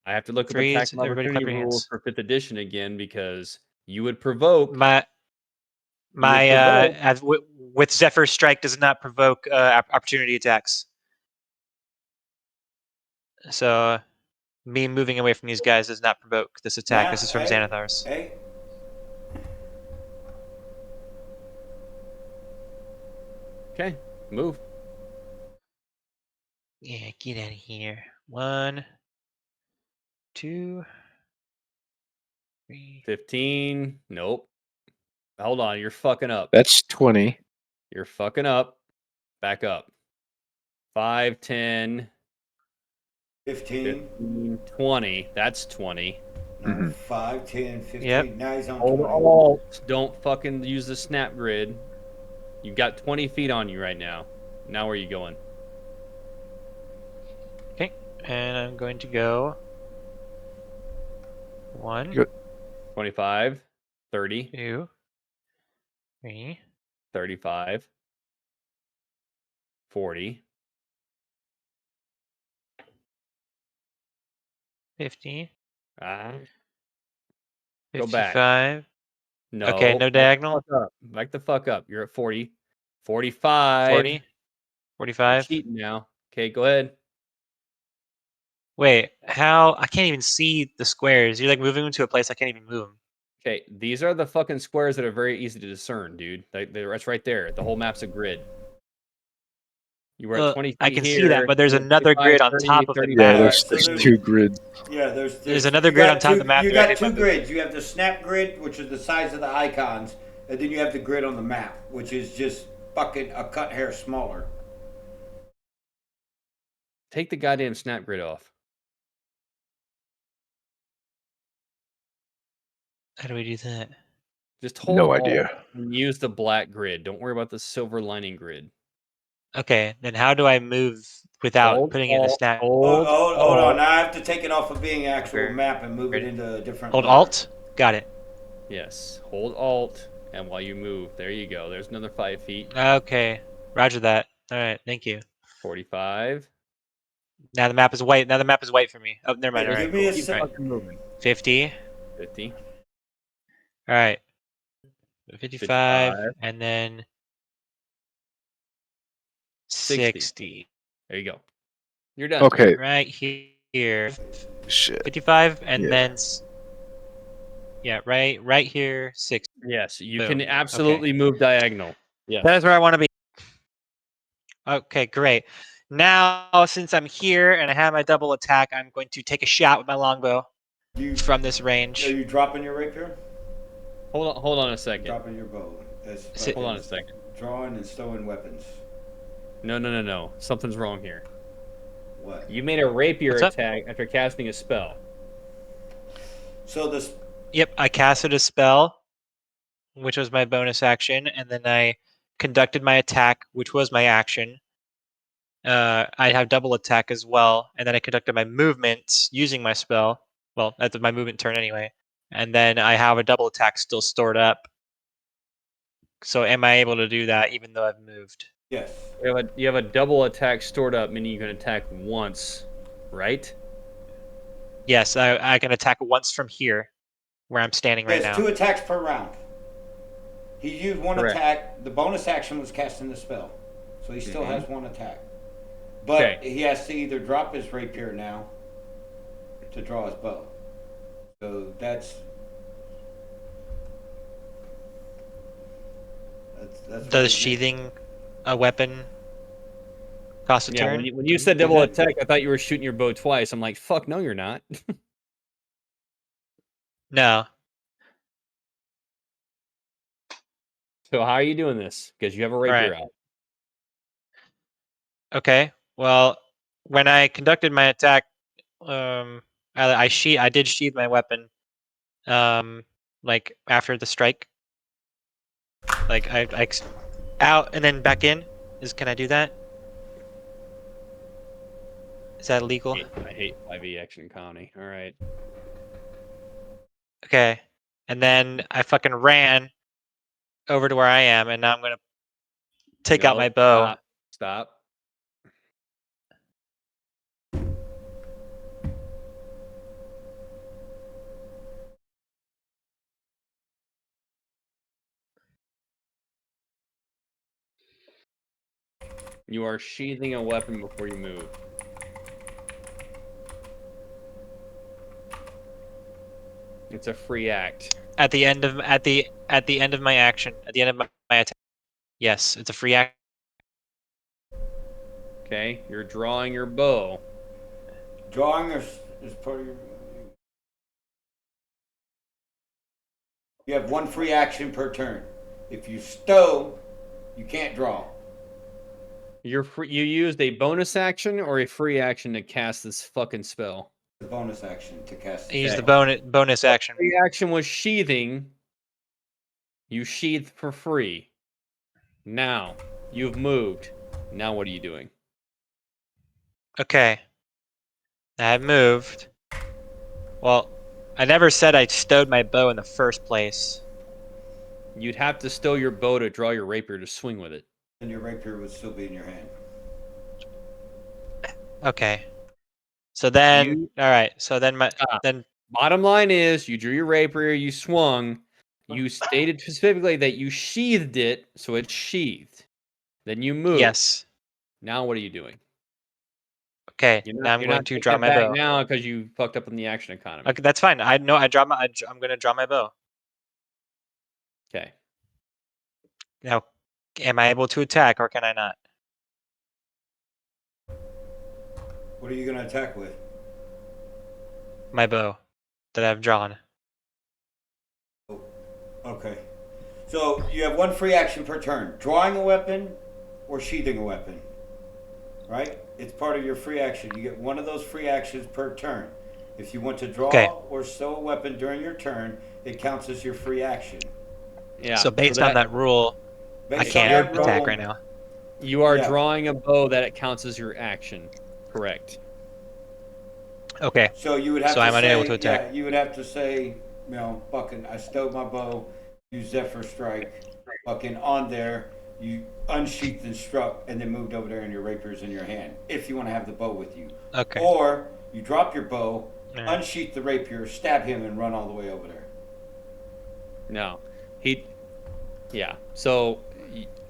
I have to look up attack Freeze. of Everybody opportunity clap your rules hands. for 5th edition again because you would provoke. My with Zephyr Strike does not provoke opportunity attacks. So me moving away from these guys does not provoke this attack. Now, This is from hey, Xanathar's. Hey, Okay, move. Yeah, get out of here. 1, 2, 3. 15. Nope. Hold on, you're fucking up. That's 20. You're fucking up. Back up. 5, 10, 15. 15, 20. That's 20. No, Mhm. 5, 10, 15. Yep. Now he's on Hold 20. alt. Don't fucking use the snap grid. You've got 20 feet on you right now. Now where are you going? Okay, and I'm going to go 1, Good. 25, 30, 2, 3, 35, 40, 50, ah, Go back. 55. no. Okay, no back the diagonal. fuck up. Back the fuck up. You're at 40, 45. 40, You're 45. cheating now. Okay, go ahead. Wait, how? I can't even see the squares. You're like moving them to a place I can't even move them. Okay, these are the fucking squares that are very easy to discern, dude. That's right there. The whole map's a grid. You were at 20 feet I can here. see that, but there's you're at another 25, grid on 30, top of the 35. Yeah, map. there's, So there's there's- 2 grids. Yeah, There's another you grid got on top of the map You directly got two above it. grids. You have the snap grid, which is the size of the icons, and then you have the grid on the map, which is just fucking a cut hair smaller. Take the goddamn snap grid off. How do we do that? Just hold No Alt idea. and use the black grid. Don't worry about the silver lining grid. Okay, then how do I move without Hold putting it in the Alt. snap? Hold Hold on. Alt. Now I have to take it off of being actual Okay. map and move it Ready? into a different. Hold layer. Alt. Got it. Yes. Hold Alt, and while you move, there you go. There's another 5 feet. Okay. Roger that. All right. Thank you. 45. Now the map is white. Now the map is white for me. Oh, never mind. Hey, All right. give me a Keep sec. fucking moving. 50. 50. All right. 55, 55. and then 60. 60. There you go. You're done. Okay. Right here. Shit. 55, and Yeah. then yeah, right here. 60. Yes, you Boom. can absolutely move diagonal. Yes. That is where I want to be. Okay, great. Now, since I'm here and I have my double attack, I'm going to take a shot with my longbow from this range. Are you dropping your rapier? Hold on a second. Dropping your bow. That's Sit- Hold on a second. Drawing and stowing weapons. No. Something's wrong here. What? You made a rapier What's up? attack after casting a spell. So this. Yep, I casted a spell, which was my bonus action, and then I conducted my attack, which was my action. I have double attack as well, and then I conducted my movement using my spell. Well, that's my movement turn anyway. And then I have a double attack still stored up. So am I able to do that even though I've moved? Yes. You have a double attack stored up, meaning you can attack once, right? Yes, I can attack once from here, where I'm standing right Yes, now. 2 attacks per round. He used 1 Correct. attack. The bonus action was casting the spell, so he still has 1 attack. But Okay. he has to either drop his rapier now to draw his bow. So that's what Does it sheathing a weapon cost a Yeah, turn? when you said double attack, I thought you were shooting your bow twice. I'm like, fuck, no, you're not. No. So how are you doing this? Because you have a rapier Right. out. Okay. Well, when I conducted my attack, I did sheath my weapon. Like after the strike, like out and then back in. Can I do that? Is that illegal? I hate 5e action and comedy. All right. Okay. And then I fucking ran over to where I am, and now I'm gonna take out No, my bow. Stop. You are sheathing a weapon before you move. It's a free act. At the end of my action, at the end of my attack. Yes, it's a free act. Okay, you're drawing your bow. Drawing is part of your. You have 1 free action per turn. If you stow, you can't draw. You used a bonus action or a free action to cast this fucking spell. The bonus action to cast. I use the Okay. bonus action. Free action was sheathing. You sheathed for free. Now you've moved. Now what are you doing? Okay. I have moved. Well, I never said I stowed my bow in the first place. You'd have to stow your bow to draw your rapier to swing with it. And your rapier would still be in your hand. Okay. So then, You- all right. So then Stop. then Bottom line is, you drew your rapier, you swung. You stated specifically that you sheathed it, so it's sheathed. Then you moved. yes. Now what are you doing? Okay. You're Now I'm you're going not to taking draw it my back bow. now because you fucked up on the action economy. Okay, that's fine. I know. I'm going to draw my bow. Okay. Now, am I able to attack or can I not? What are you gonna attack with? My bow that I've drawn. Okay. So you have one free action per turn: drawing a weapon or sheathing a weapon. Right? It's part of your free action. You get one of those free actions per turn. If you want to draw Okay. or stow a weapon during your turn, it counts as your free action. Yeah. So based on that rule, I Based on can't that attack rule, right now. You are Yeah. drawing a bow that it counts as your action. Correct. Okay. So you would have So to I'm say, unable to attack. yeah, you would have to say, fucking, I stowed my bow, you Zephyr Strike, fucking on there, you unsheathed and struck, and then moved over there and your rapier's in your hand, if you want to have the bow with you. Okay. Or you drop your bow, Yeah. unsheath the rapier, stab him, and run all the way over there. No. Yeah. So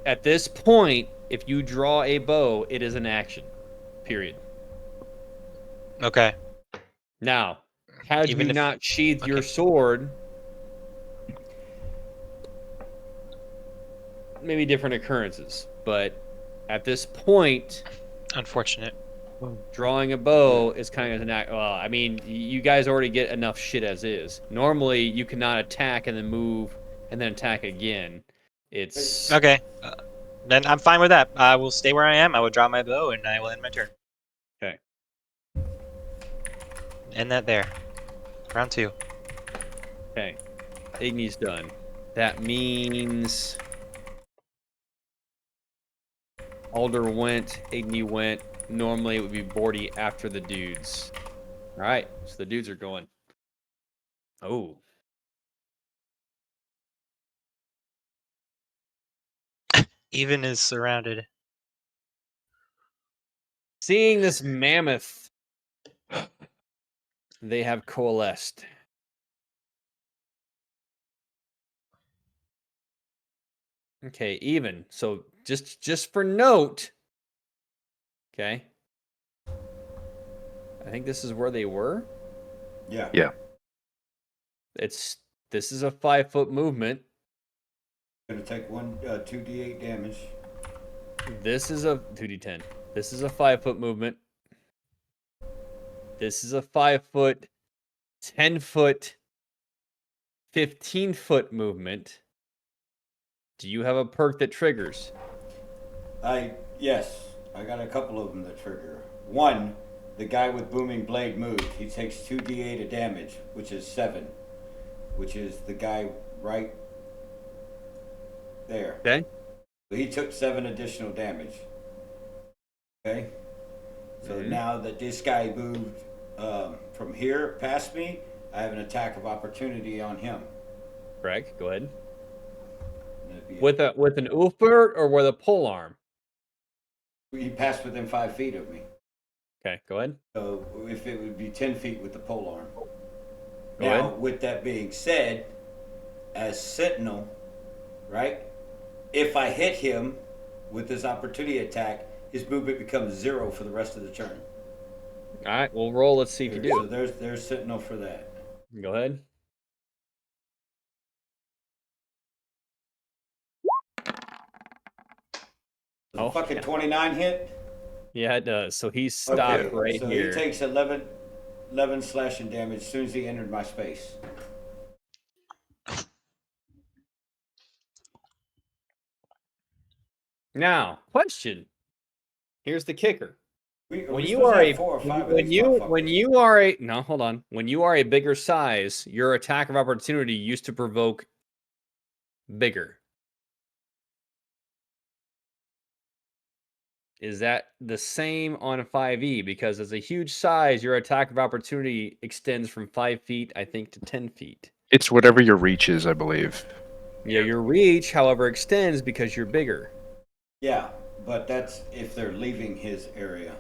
at this point, if you draw a bow, it is an action. Period. Okay. Now, had Even you if- not sheathed your okay. sword, maybe different occurrences. But at this point, Unfortunate. drawing a bow is kind of an act. Well, I mean, you guys already get enough shit as is. Normally, you cannot attack and then move and then attack again. It's Okay. Then I'm fine with that. I will stay where I am. I will draw my bow and I will end my turn. okay. End that there. Round 2. Okay. Igni's done. That means Alder went, Igni went. Normally it would be Bordy after the dudes. Alright, so the dudes are going. Oh. Even is surrounded. Seeing this mammoth, they have coalesced. Okay, even. So just for note, okay. I think this is where they were. Yeah. Yeah. This is a 5-foot movement. Gonna take 2d8 damage. This is a 2d10. This is a 5-foot movement. This is a 5-foot, 10-foot, 15-foot movement. Do you have a perk that triggers? Yes, I got a couple of them that trigger. One, the guy with booming blade moved. He takes 2d8 of damage, which is 7, which is the guy right there. Okay. So he took 7 additional damage. Okay. So now that this guy moved from here past me, I have an attack of opportunity on him. Greg, go ahead. That'd be With an Ulfbert or with a pole arm? he passed within 5 feet of me. Okay, go ahead. So if it would be 10 feet with the pole arm. Go Now, ahead. with that being said, as Sentinel, right? If I hit him with this opportunity attack, his movement becomes 0 for the rest of the turn. All right, we'll roll. Let's see if you So do. there's Sentinel for that. Go ahead. The Oh, fucking yeah. 29 hit. Yeah, it does. So he's stopped right so here. he takes 11 slashing damage as soon as he entered my space. Now, question. Here's the kicker. When you are a 4 or 5 of these motherfuckers? when you are a no, hold on. When you are a bigger size, your attack of opportunity used to provoke bigger. Is that the same on a 5e? Because as a huge size, your attack of opportunity extends from 5 feet, I think, to 10 feet. It's whatever your reach is, I believe. Yeah, your reach, however, extends because you're bigger. Yeah, but that's if they're leaving his area.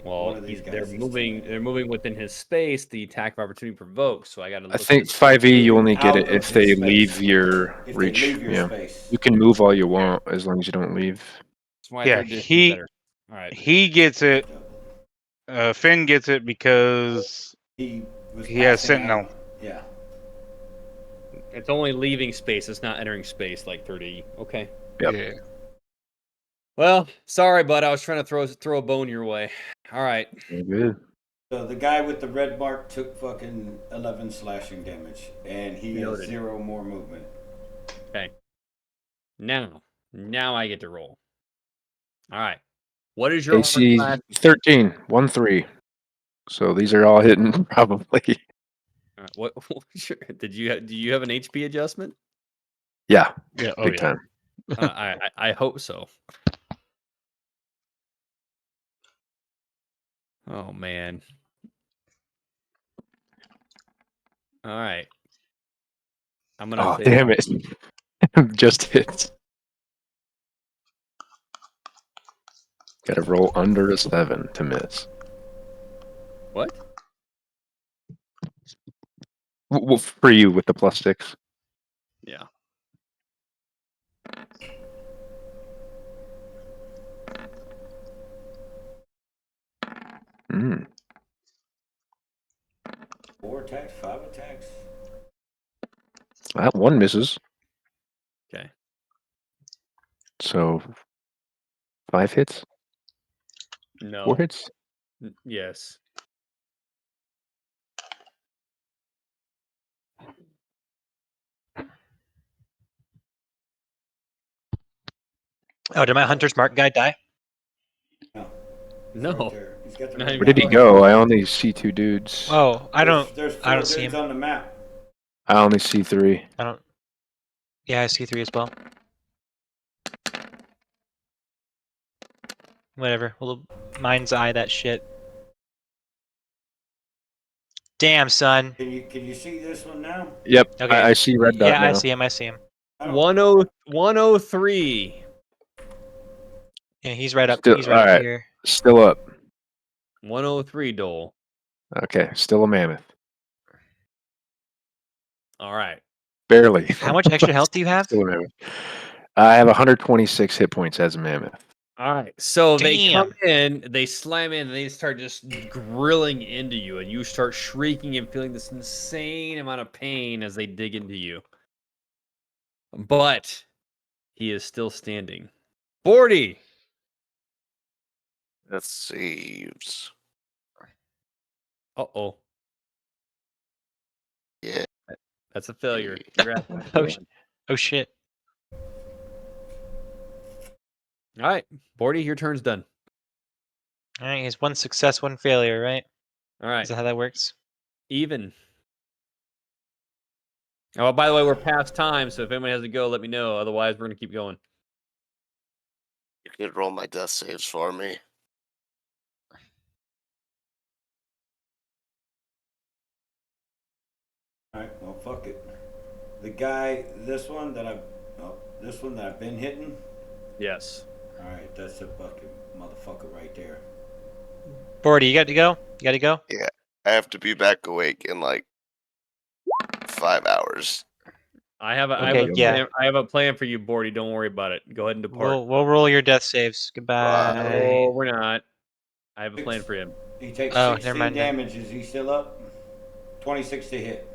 Well, One of these they're guys is moving. too They're moving within his space. The attack of opportunity provokes. So I got to. I think 5e you only get Out it of if his they space. leave your If reach. they leave your Yeah. space. You can move all you want as long as you don't leave. That's why Yeah, third edition is better. All right. he gets it. Finn gets it because He was he has passing Sentinel. out. Yeah. It's only leaving space. It's not entering space like 30. Okay. Yep. Yeah. Well, sorry, bud. I was trying to throw a bone your way. All right. Good. So the guy with the red mark took fucking 11 slashing damage, and he has Noted. 0 more movement. Okay. Now I get to roll. All right. What is your armor AC class? 13, 1-3. So these are all hitting probably. All right, what do you have an HP adjustment? Yeah, Yeah. Oh big yeah. time. I hope so. Oh man. All right. I'm gonna Oh, say damn it. Just hits. Got to roll under a 7 to miss. what? Well, for you with the +6. Yeah. Mm. 4 attacks, 5 attacks. That one misses. Okay. So 5 hits? 4 No. hits? Yes. Oh, did my hunter's mark guy die? No. It's No. right there. He's got the Not red even Where did he dot. go? I only see 2 dudes. Oh, There's I 4 don't see dudes him. on the map. I only see 3. I don't. Yeah, I see 3 as well. Whatever. We'll mind's eye that shit. Damn, son. Can you see this one now? Yep, Okay. I see red dot Yeah, now. I see him. I see him. I don't- 103. Yeah, he's right up. Still, He's right up alright. here. Still up. 103, Dole. Okay, still a mammoth. All right. Barely. How much extra health do you have? Still a mammoth. I have 126 hit points as a mammoth. All right. So they come Damn. in, they slam in, and they start just grilling into you, and you start shrieking and feeling this insane amount of pain as they dig into you. But he is still standing. 40. Let's see. Uh-oh. Yeah. That's a failure. Congrats. Oh shit. All right. 40, your turn's done. All right, he's 1 success, 1 failure, right? All right. Is that how that works? Even. Oh, by the way, we're past time, so if anybody has to go, let me know. Otherwise, we're going to keep going. You could roll my death saves for me. Alright, well fuck it. The guy, this one that I've been hitting. Yes. Alright, that's a fucking motherfucker right there. Bordy, you got to go? You got to go? Yeah. I have to be back awake in like 5 hours. I have a Okay, yeah. I have a plan for you, Bordy. Don't worry about it. Go ahead and depart. We'll roll your death saves. Goodbye. No, we're not. I have a plan for him. He takes Oh, 16 never mind then. damage. Is he still up? 26 to hit.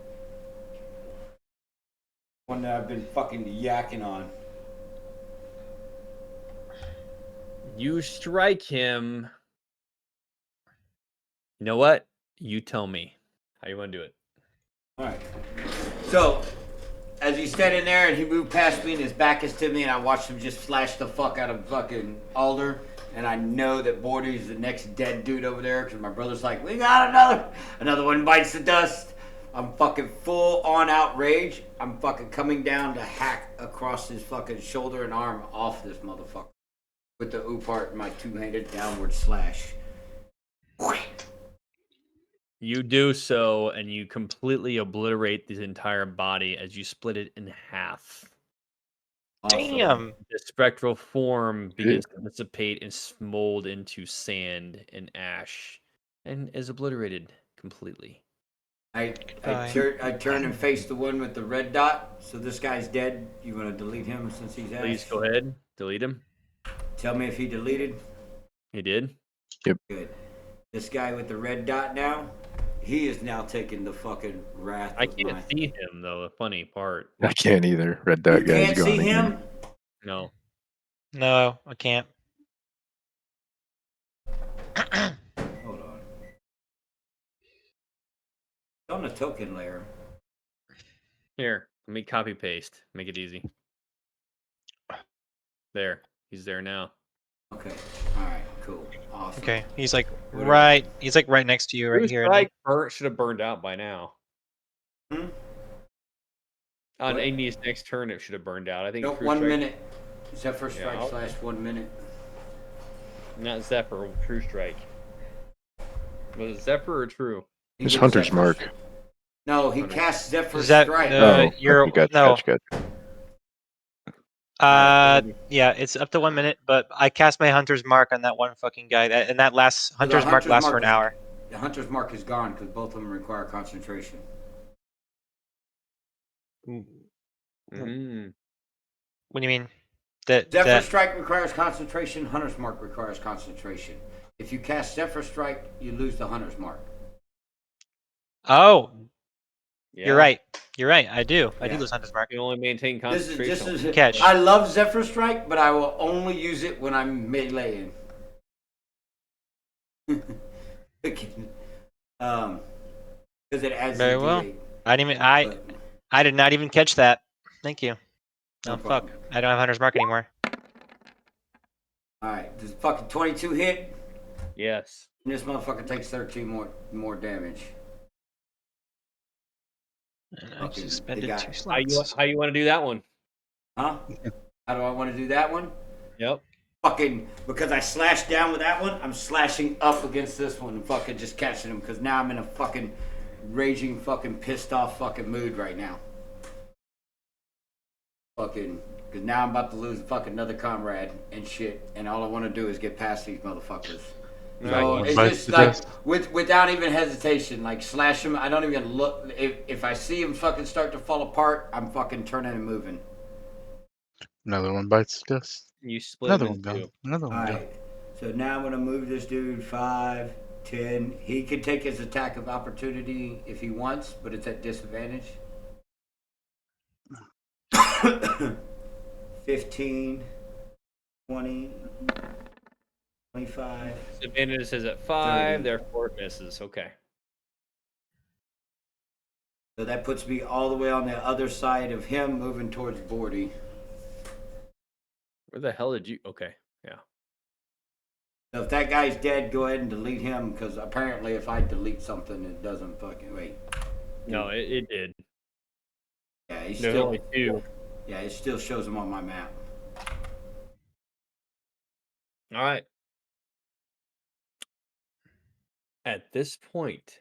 One that I've been fucking yakking on. You strike him. You know what? You tell me how you want to do it. Alright. So, as he's standing there and he moved past me and his back is to me and I watched him just flash the fuck out of fucking Alder. And I know that Bordy's the next dead dude over there because my brother's like, we got another one bites the dust. I'm fucking full on outrage. I'm fucking coming down to hack across his fucking shoulder and arm off this motherfucker. With the Upart, my two-handed downward slash. You do so, and you completely obliterate the entire body as you split it in half. Awesome. Damn. The spectral form begins to dissipate and mold into sand and ash, and is obliterated completely. I Goodbye. turn and face the one with the red dot. So this guy's dead. You want to delete him since he's ash? Please go ahead, delete him. Tell me if he deleted. He did. Good. This guy with the red dot now, he is now taking the fucking wrath. I of can't my... see him though. The funny part. I can't either. Red You dot guy's can't gone see again. him. No. No, I can't. Hold on. On the token layer. Here, let me copy paste. Make it easy. There. He's there now. Okay. All right. Cool. Awesome. Okay, he's like What right. He's like right next to you, right Bruce here. Strike should have burned out by now. Hmm? On What? Ignis' next turn, it should have burned out. I think. No, True 1 Strike, minute. Zephyr strike Yeah, / 1 minute. Not Zephyr. True Strike. Was it Zephyr or True? He It's gets Hunter's Zephyr Mark. Strike. No, he casts Zephyr Is that strike. you're you got no? you. Yeah, it's up to 1 minute, but I cast my Hunter's Mark on that one fucking guy, and that last So the Hunter's Mark lasts for an hour. The Hunter's Mark is gone because both of them require concentration. Mm. What do you mean? That Zephyr Strike requires concentration. Hunter's Mark requires concentration. If you cast Zephyr Strike, you lose the Hunter's Mark. Oh, Yeah. you're right. You're right. I do Yeah. lose Hunter's Mark. You can only maintain This concentration. is Catch. I love Zephyr Strike, but I will only use it when I'm meleeing. Because it adds Very a well. D8. I didn't even. But I did not even catch that. Thank you. no Oh problem. fuck! I don't have Hunter's Mark anymore. All right, does fucking 22 hit? Yes. And this motherfucker takes 13 more damage. And I Fucking suspended the guy. 2 How you slots. want to do that one? Huh? How do I want to do that one? Yep. Fucking, because I slashed down with that one, I'm slashing up against this one and fucking just catching him because now I'm in a fucking raging, fucking pissed off fucking mood right now. Fucking, because now I'm about to lose fucking another comrade and shit, and all I want to do is get past these motherfuckers. So it's Bites just the like dust. without even hesitation, like slash them. I don't even look. If I see them fucking start to fall apart, I'm fucking turning and moving. Another one bites the dust. You split Another him one in gone. two. Another All one gone. right. So now I'm gonna move this dude 5, 10. He can take his attack of opportunity if he wants, but it's at disadvantage. 15, 20, 25. Disadvantage is at 5, 30. therefore it misses. Okay. So that puts me all the way on the other side of him, moving towards Bordy. Where the hell did you? Okay. Yeah. So if that guy's dead, go ahead and delete him, because apparently if I delete something, it doesn't fucking wait. No, it did. Yeah, he's There's still. only 2. Yeah, it still shows him on my map. All right. At this point,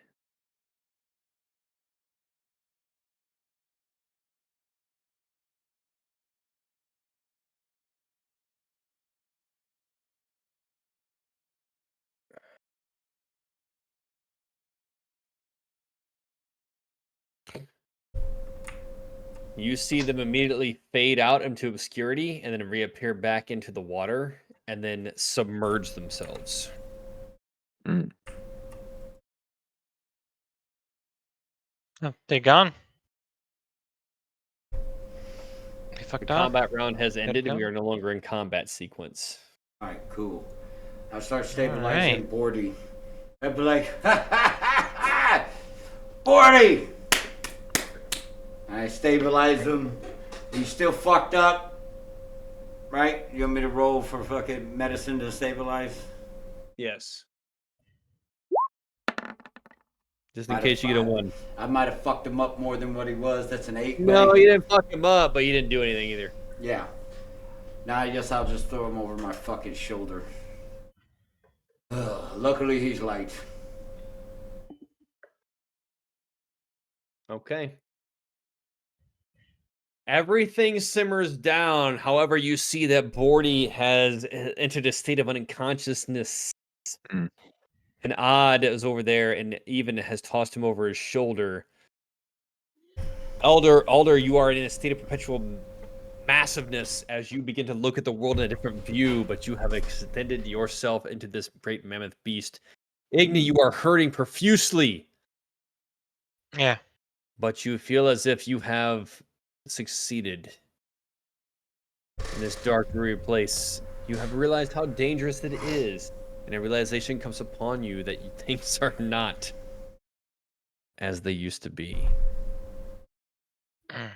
you see them immediately fade out into obscurity and then reappear back into the water and then submerge themselves. Mm. Oh, they're gone. They The fucked off. combat round has ended and we go. are no longer in combat sequence. All right, cool. I'll start stabilizing Bordy. I'd be like, Bordy! I stabilize him. He's still fucked up, right? You want me to roll for fucking medicine to stabilize? Yes. Just in Might case have you get a five. 1. I might have fucked him up more than what he was. That's an 8. No, buddy. you didn't fuck him up, but you didn't do anything either. Yeah. Now I guess I'll just throw him over my fucking shoulder. Luckily he's light. Okay. Everything simmers down. However, you see that Bordy has entered a state of unconsciousness. Mm. And Odd is over there and even has tossed him over his shoulder. Alder, you are in a state of perpetual massiveness as you begin to look at the world in a different view, but you have extended yourself into this great mammoth beast. Igni, you are hurting profusely, Yeah. but you feel as if you have succeeded in this dark, dreary place. You have realized how dangerous it is, and a realization comes upon you that things are not as they used to be. Mm.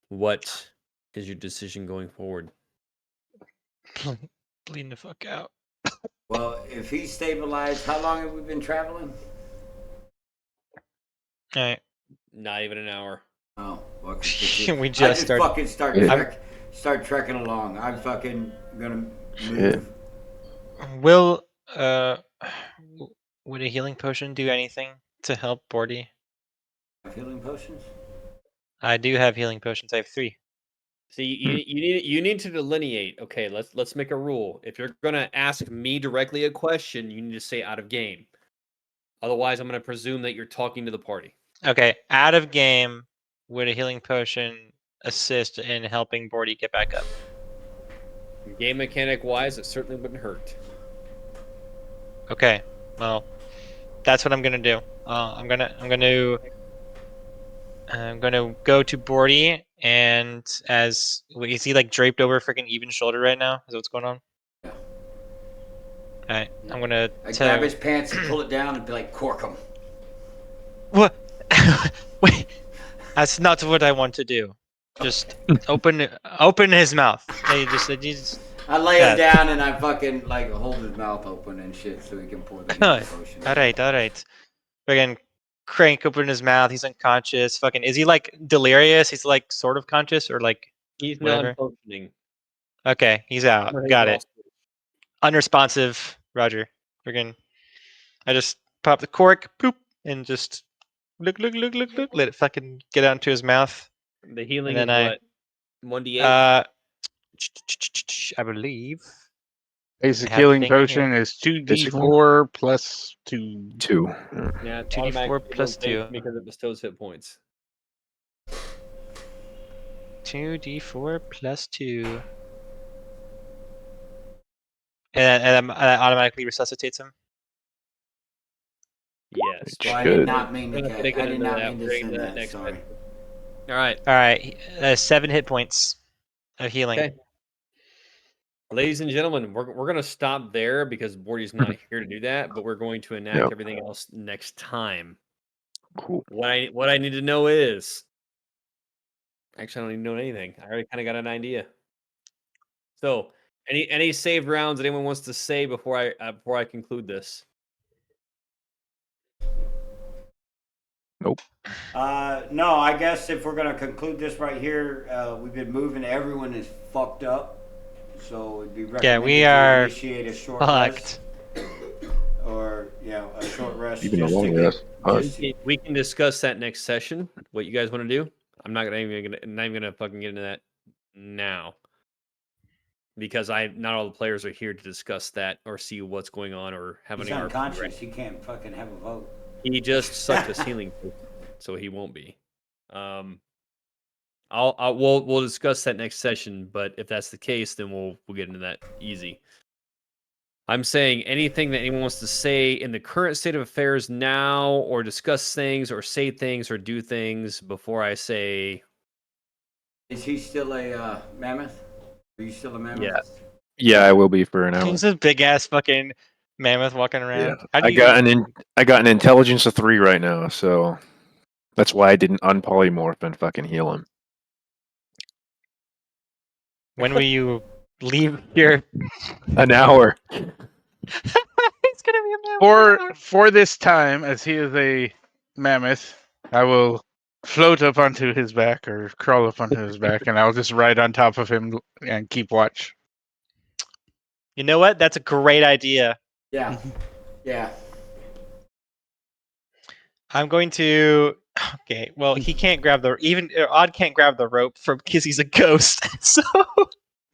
What is your decision going forward? Bleeding the fuck out. Well, if he's stabilized, how long have we been traveling? All right. Not even an hour. Oh, well, We I just just started. fucking start trekking along. I'm fucking gonna Shit. move. Will would a healing potion do anything to help Bordy? Healing potions? I do have healing potions. I have 3. See, you need to delineate. Okay, let's make a rule. If you're gonna ask me directly a question, you need to say out of game. Otherwise, I'm gonna presume that you're talking to the party. Okay, out of game, would a healing potion assist in helping Bordy get back up? Game mechanic wise, it certainly wouldn't hurt. Okay, well, that's what I'm gonna do. I'm gonna go to Bordy, and is he like draped over freaking even shoulder right now? Is that what's going on? Yeah. Alright, I'm gonna I grab his pants and pull it down and be like, cork him. What? Wait, that's not what I want to do. Just open his mouth. Hey, just I lay him down and I fucking like hold his mouth open and shit so he can pour the healing potion. all right. Freaking crank open his mouth. He's unconscious. Fucking, is he like delirious? He's like sort of conscious or like He's whatever. non-functioning. Okay, he's out. Got it. Unresponsive. Roger. Freaking, I just pop the cork, poop, and just look. Let it fucking get out into his mouth. The healing And is then what? 1d8? I believe. Basic I have the healing thing in potion here. is 2d4 plus 2. 2. Yeah, it's 2d4 automatically plus rotates 2. because it bestows hit points. 2d4 plus 2. And that automatically resuscitates him. Yes. Well, I Should. did not mean to. We're not gonna I get did into not that. mean to We're send into that that. next Sorry. All right. All right, 7 hit points of healing. Okay. Ladies and gentlemen, we're gonna stop there because Bordy's not here to do that, but we're going to enact Yep. everything else next time. Cool. What I need to know is actually I don't need to know anything. I already kind of got an idea. So any saved rounds that anyone wants to say before I conclude this? Nope. No, I guess if we're gonna conclude this right here, we've been moving. Everyone is fucked up, so it'd be recommended we to are initiate a short Fucked. rest, or a short rest. Even a just long to get- rest. just to- We can discuss that next session. What you guys want to do? I'm not even gonna fucking get into that now because not all the players are here to discuss that or see what's going on or have He's any RP unconscious. ready. He can't fucking have a vote. He just sucked his healing, so he won't be. We'll discuss that next session. But if that's the case, then we'll get into that easy. I'm saying anything that anyone wants to say in the current state of affairs now, or discuss things, or say things, or do things before I say. Is he still a mammoth? Are you still a mammoth? Yeah. Yeah, I will be for an hour. He's this big ass fucking mammoth walking around. Yeah. How do I you- got an intelligence of 3 right now, so that's why I didn't unpolymorph and fucking heal him. When will you leave here? An hour. He's gonna be a mammoth. For this time, as he is a mammoth, I will float up onto his back or crawl up onto his back, and I'll just ride on top of him and keep watch. You know what? That's a great idea. Yeah. Yeah. I'm going to. Okay, well, he can't grab Odd can't grab the rope from because he's a ghost. So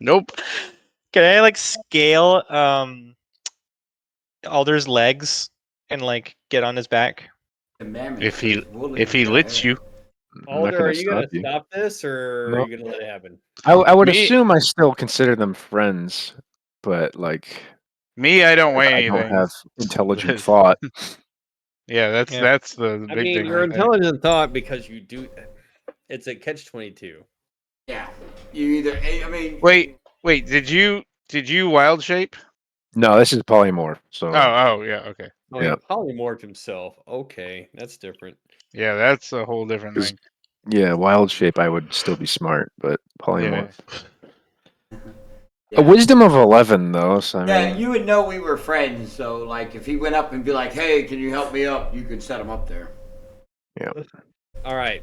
Nope. can I like scale Alder's legs and like get on his back? The mammoth. If he is woolly if he as lets hell. you. I'm not Alder, gonna are you gonna stop you. stop this, or No. are you gonna let it happen? I would Me- assume I still consider them friends, but like Me, I don't weigh I don't anything. have intelligent thought. Yeah, that's Yeah. that's the I big mean, thing. you're right there. intelligent thought because you do. It's a catch-22. Yeah. You either. I mean. Wait, did you wild shape? No, this is polymorph. So Oh, yeah, okay. Oh, Yeah. he polymorphed himself. Okay, that's different. Yeah, that's a whole different Is- thing. yeah, wild shape I would still be smart, but polymorph. A wisdom of 11, though. So I Yeah, mean, you would know we were friends. So, like, if he went up and be like, "Hey, can you help me up?" You could set him up there. yeah. All right.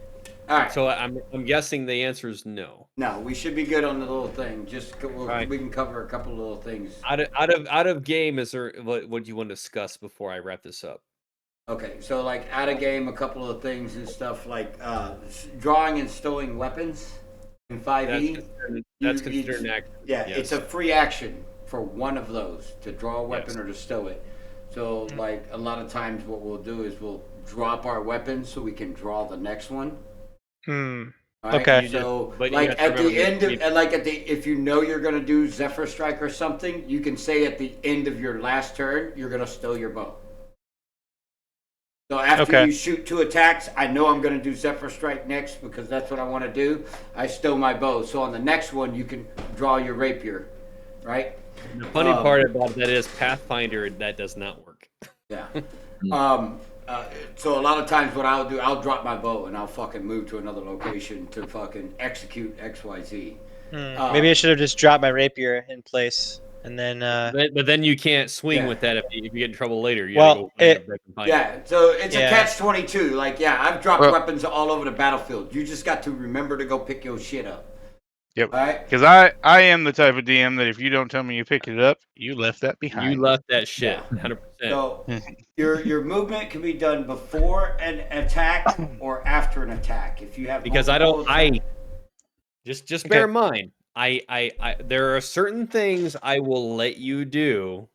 All right. So I'm guessing the answer is no. No, we should be good on the little thing. Right. We can cover a couple of little things. Out of game, is there what do you want to discuss before I wrap this up? Okay, so like out of game, a couple of things and stuff like drawing and stowing weapons in 5e. That's considered an action. Yeah, yes. it's a free action for one of those to draw a weapon Yes. or to stow it. So like a lot of times, what we'll do is we'll drop our weapon so we can draw the next one. Hmm. All right? Okay. So But you like have to at the remember end that of, and like at the, if you know you're gonna do Zephyr Strike or something, you can say at the end of your last turn you're gonna stow your bow. So after Okay. you shoot 2 attacks, I know I'm gonna do Zephyr Strike next because that's what I want to do. I stow my bow, so on the next one you can draw your rapier, right? The funny part about that is Pathfinder, that does not work. Yeah. So a lot of times what I'll do, I'll drop my bow and I'll fucking move to another location to fucking execute XYZ. Maybe I should have just dropped my rapier in place and then. But then you can't swing Yeah. with that if you get in trouble later. You Well, gotta go find a back and find it. Yeah, so it's Yeah. a catch-22. Like, yeah, I've dropped Well- weapons all over the battlefield. You just got to remember to go pick your shit up. Yep. All right? Because I am the type of DM that if you don't tell me you picked it up, you left that behind. You left that shit, Yeah. 100%. So your movement can be done before an attack or after an attack. If you have Because multiple just bear in mind, there are certain things I will let you do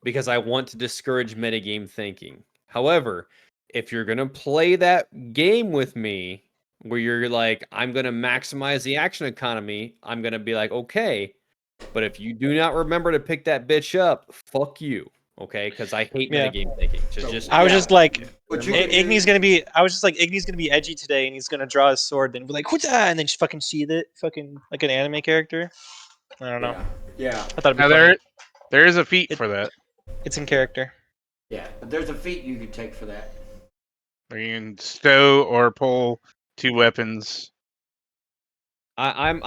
because I want to discourage metagame thinking. However, if you're gonna play that game with me where you're like, I'm gonna maximize the action economy, I'm gonna be like, okay, but if you do not remember to pick that bitch up, fuck you. Okay, because I hate Yeah. metagame thinking. Just I was Yeah. just like, What you can do- Igny's gonna be. I was just like, Igny's gonna be edgy today, and he's gonna draw his sword, then be like, "Hoodah!" and then just fucking sheath it, fucking like an anime character. I don't know. Yeah, I thought it'd be Now funny. there is a feat for that. It's in character. yeah. But there's a feat you can take for that. Where you can stow or pull 2 weapons. I'm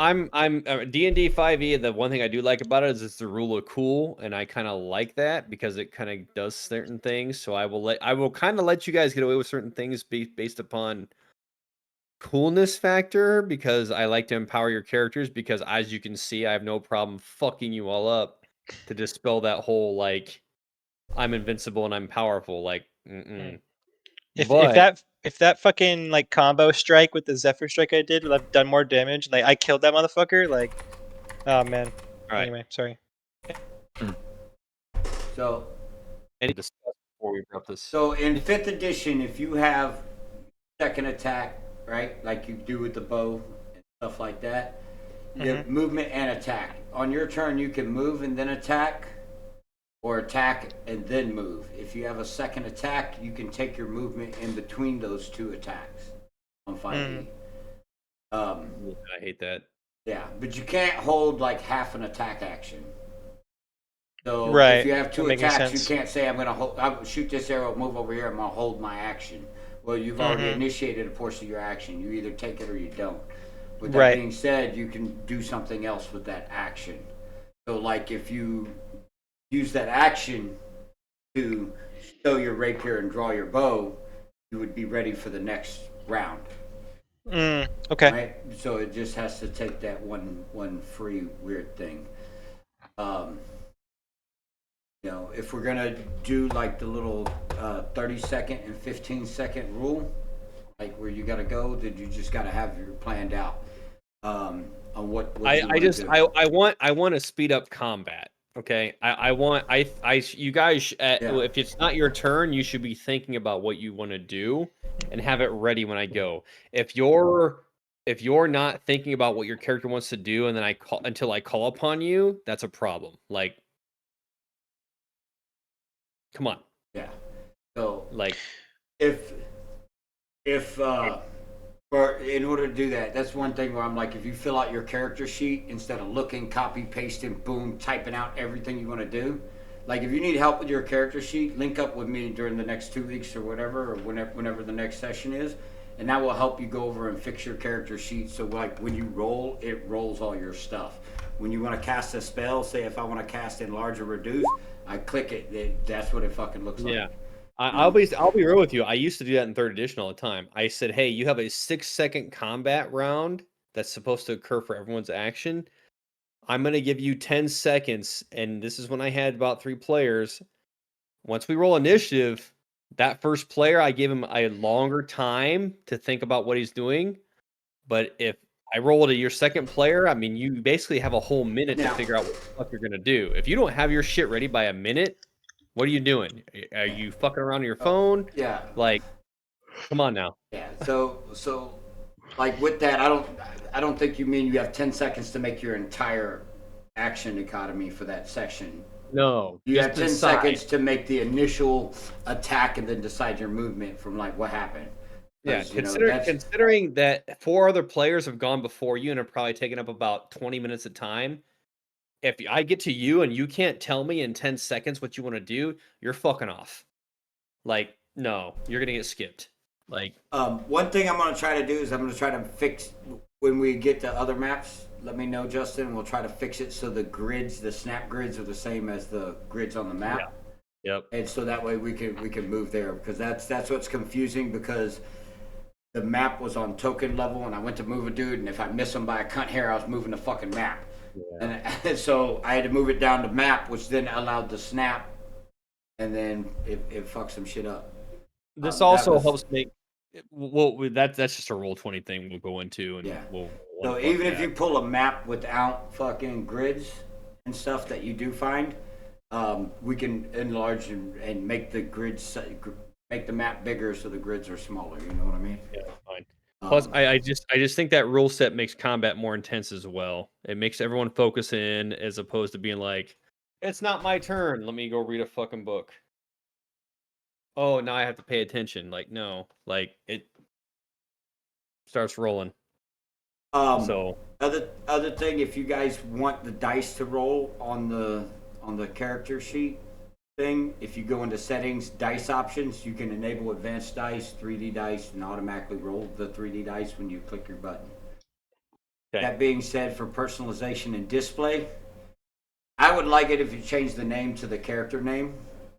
D&D5E. The one thing I do like about it is it's the rule of cool, and I kind of like that because it kind of does certain things. So I will kind of let you guys get away with certain things based upon coolness factor because I like to empower your characters. Because as you can see, I have no problem fucking you all up to dispel that whole like I'm invincible and I'm powerful. Like, If that fucking like combo strike with the Zephyr strike I did would have done more damage, like I killed that motherfucker, like, oh man. All right. Anyway, sorry. So Any discuss before we wrap this? So in 5th edition, if you have second attack, right, like you do with the bow and stuff like that, you have movement and attack. On your turn, you can move and then attack, or attack and then move. If you have a second attack, you can take your movement in between those 2 attacks on 5e. I hate that. Yeah, but you can't hold like half an attack action. So Right, if you have 2 that makes attacks, you sense. can't say I'll shoot this arrow, move over here, I'm gonna hold my action. Well, you've already initiated a portion of your action. You either take it or you don't. With that Right. being said, you can do something else with that action. So like if you use that action to stow your rapier and draw your bow, you would be ready for the next round. Okay. Right? So it just has to take that one free weird thing. You know, if we're gonna do like the little 30-second and 15-second rule, like where you gotta go, then you just gotta have your planned out on what you I wanna just do. I want to speed up combat. Okay, you guys if it's not your turn, you should be thinking about what you want to do and have it ready when I go. If you're not thinking about what your character wants to do and then until I call upon you, that's a problem. Like, come on, Yeah. So like if for in order to do that, that's one thing where I'm like, if you fill out your character sheet instead of looking, copy, pasting, boom, typing out everything you want to do. Like if you need help with your character sheet, link up with me during the next 2 weeks or whatever, or whenever the next session is, and that will help you go over and fix your character sheet. So like when you roll, it rolls all your stuff. when you want to cast a spell, say if I want to cast enlarge or reduce, I click it. That's what it fucking looks like. Yeah. I'll be real with you. I used to do that in 3rd edition all the time. I said, hey, you have a 6-second combat round that's supposed to occur for everyone's action. I'm going to give you 10 seconds, and this is when I had about 3 players. Once we roll initiative, that first player, I give him a longer time to think about what he's doing. But if I roll to your second player, I mean, you basically have a whole minute to figure out what the fuck you're going to do. If you don't have your shit ready by a minute, what are you doing? Are you fucking around on your phone? Yeah. Like, come on now. Yeah. So, like with that, I don't think you mean you have 10 seconds to make your entire action dichotomy for that section. No. You just have 10 decide. seconds to make the initial attack and then decide your movement from like what happened. Yeah, 'Cause, you know, considering that 4 other players have gone before you and have probably taken up about 20 minutes of time, if I get to you and you can't tell me in 10 seconds what you want to do, you're fucking off. Like, no, you're gonna get skipped. Like, one thing I'm gonna try to do is I'm gonna try to fix when we get to other maps. Let me know, Justin. We'll try to fix it so the grids, the snap grids, are the same as the grids on the map. Yeah. Yep. And so that way we can move there, because that's what's confusing, because the map was on token level and I went to move a dude, and if I miss him by a cunt hair, I was moving the fucking map. Yeah. And so I had to move it down to map, which then allowed the snap, and then it fucked some shit up. This also helps make. Well, that's just a Roll20 thing we'll go into, and yeah. we'll so even if you pull a map without fucking grids and stuff that you do find, we can enlarge and make the grids, make the map bigger so the grids are smaller. You know what I mean? Yeah, fine. Plus, I just think that rule set makes combat more intense as well. It makes everyone focus in, as opposed to being like, it's not my turn. Let me go read a fucking book. Oh, now I have to pay attention. Like, no, like it starts rolling. So other thing, if you guys want the dice to roll on the character sheet thing, if you go into settings, dice options, you can enable advanced dice, 3D dice, and automatically roll the 3D dice when you click your button. Okay. That being said, for personalization and display, I would like it if you change the name to the character name,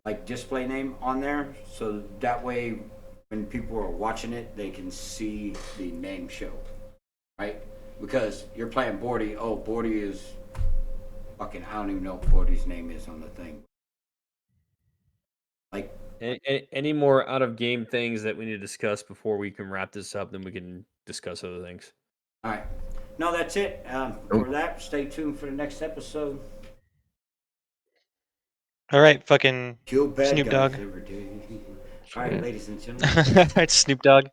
like display name on there, so that way when people are watching it, they can see the name show, right? Because you're playing Bordy. Oh, Bordy is fucking, I don't even know what Bordy's name is on the thing. Like, any more out of game things that we need to discuss before we can wrap this up? Then we can discuss other things. All right. No, that's it. For that, stay tuned for the next episode. All right, fucking Kill bad Snoop guys Dogg. every day. All right, ladies and gentlemen. All right, Snoop Dogg.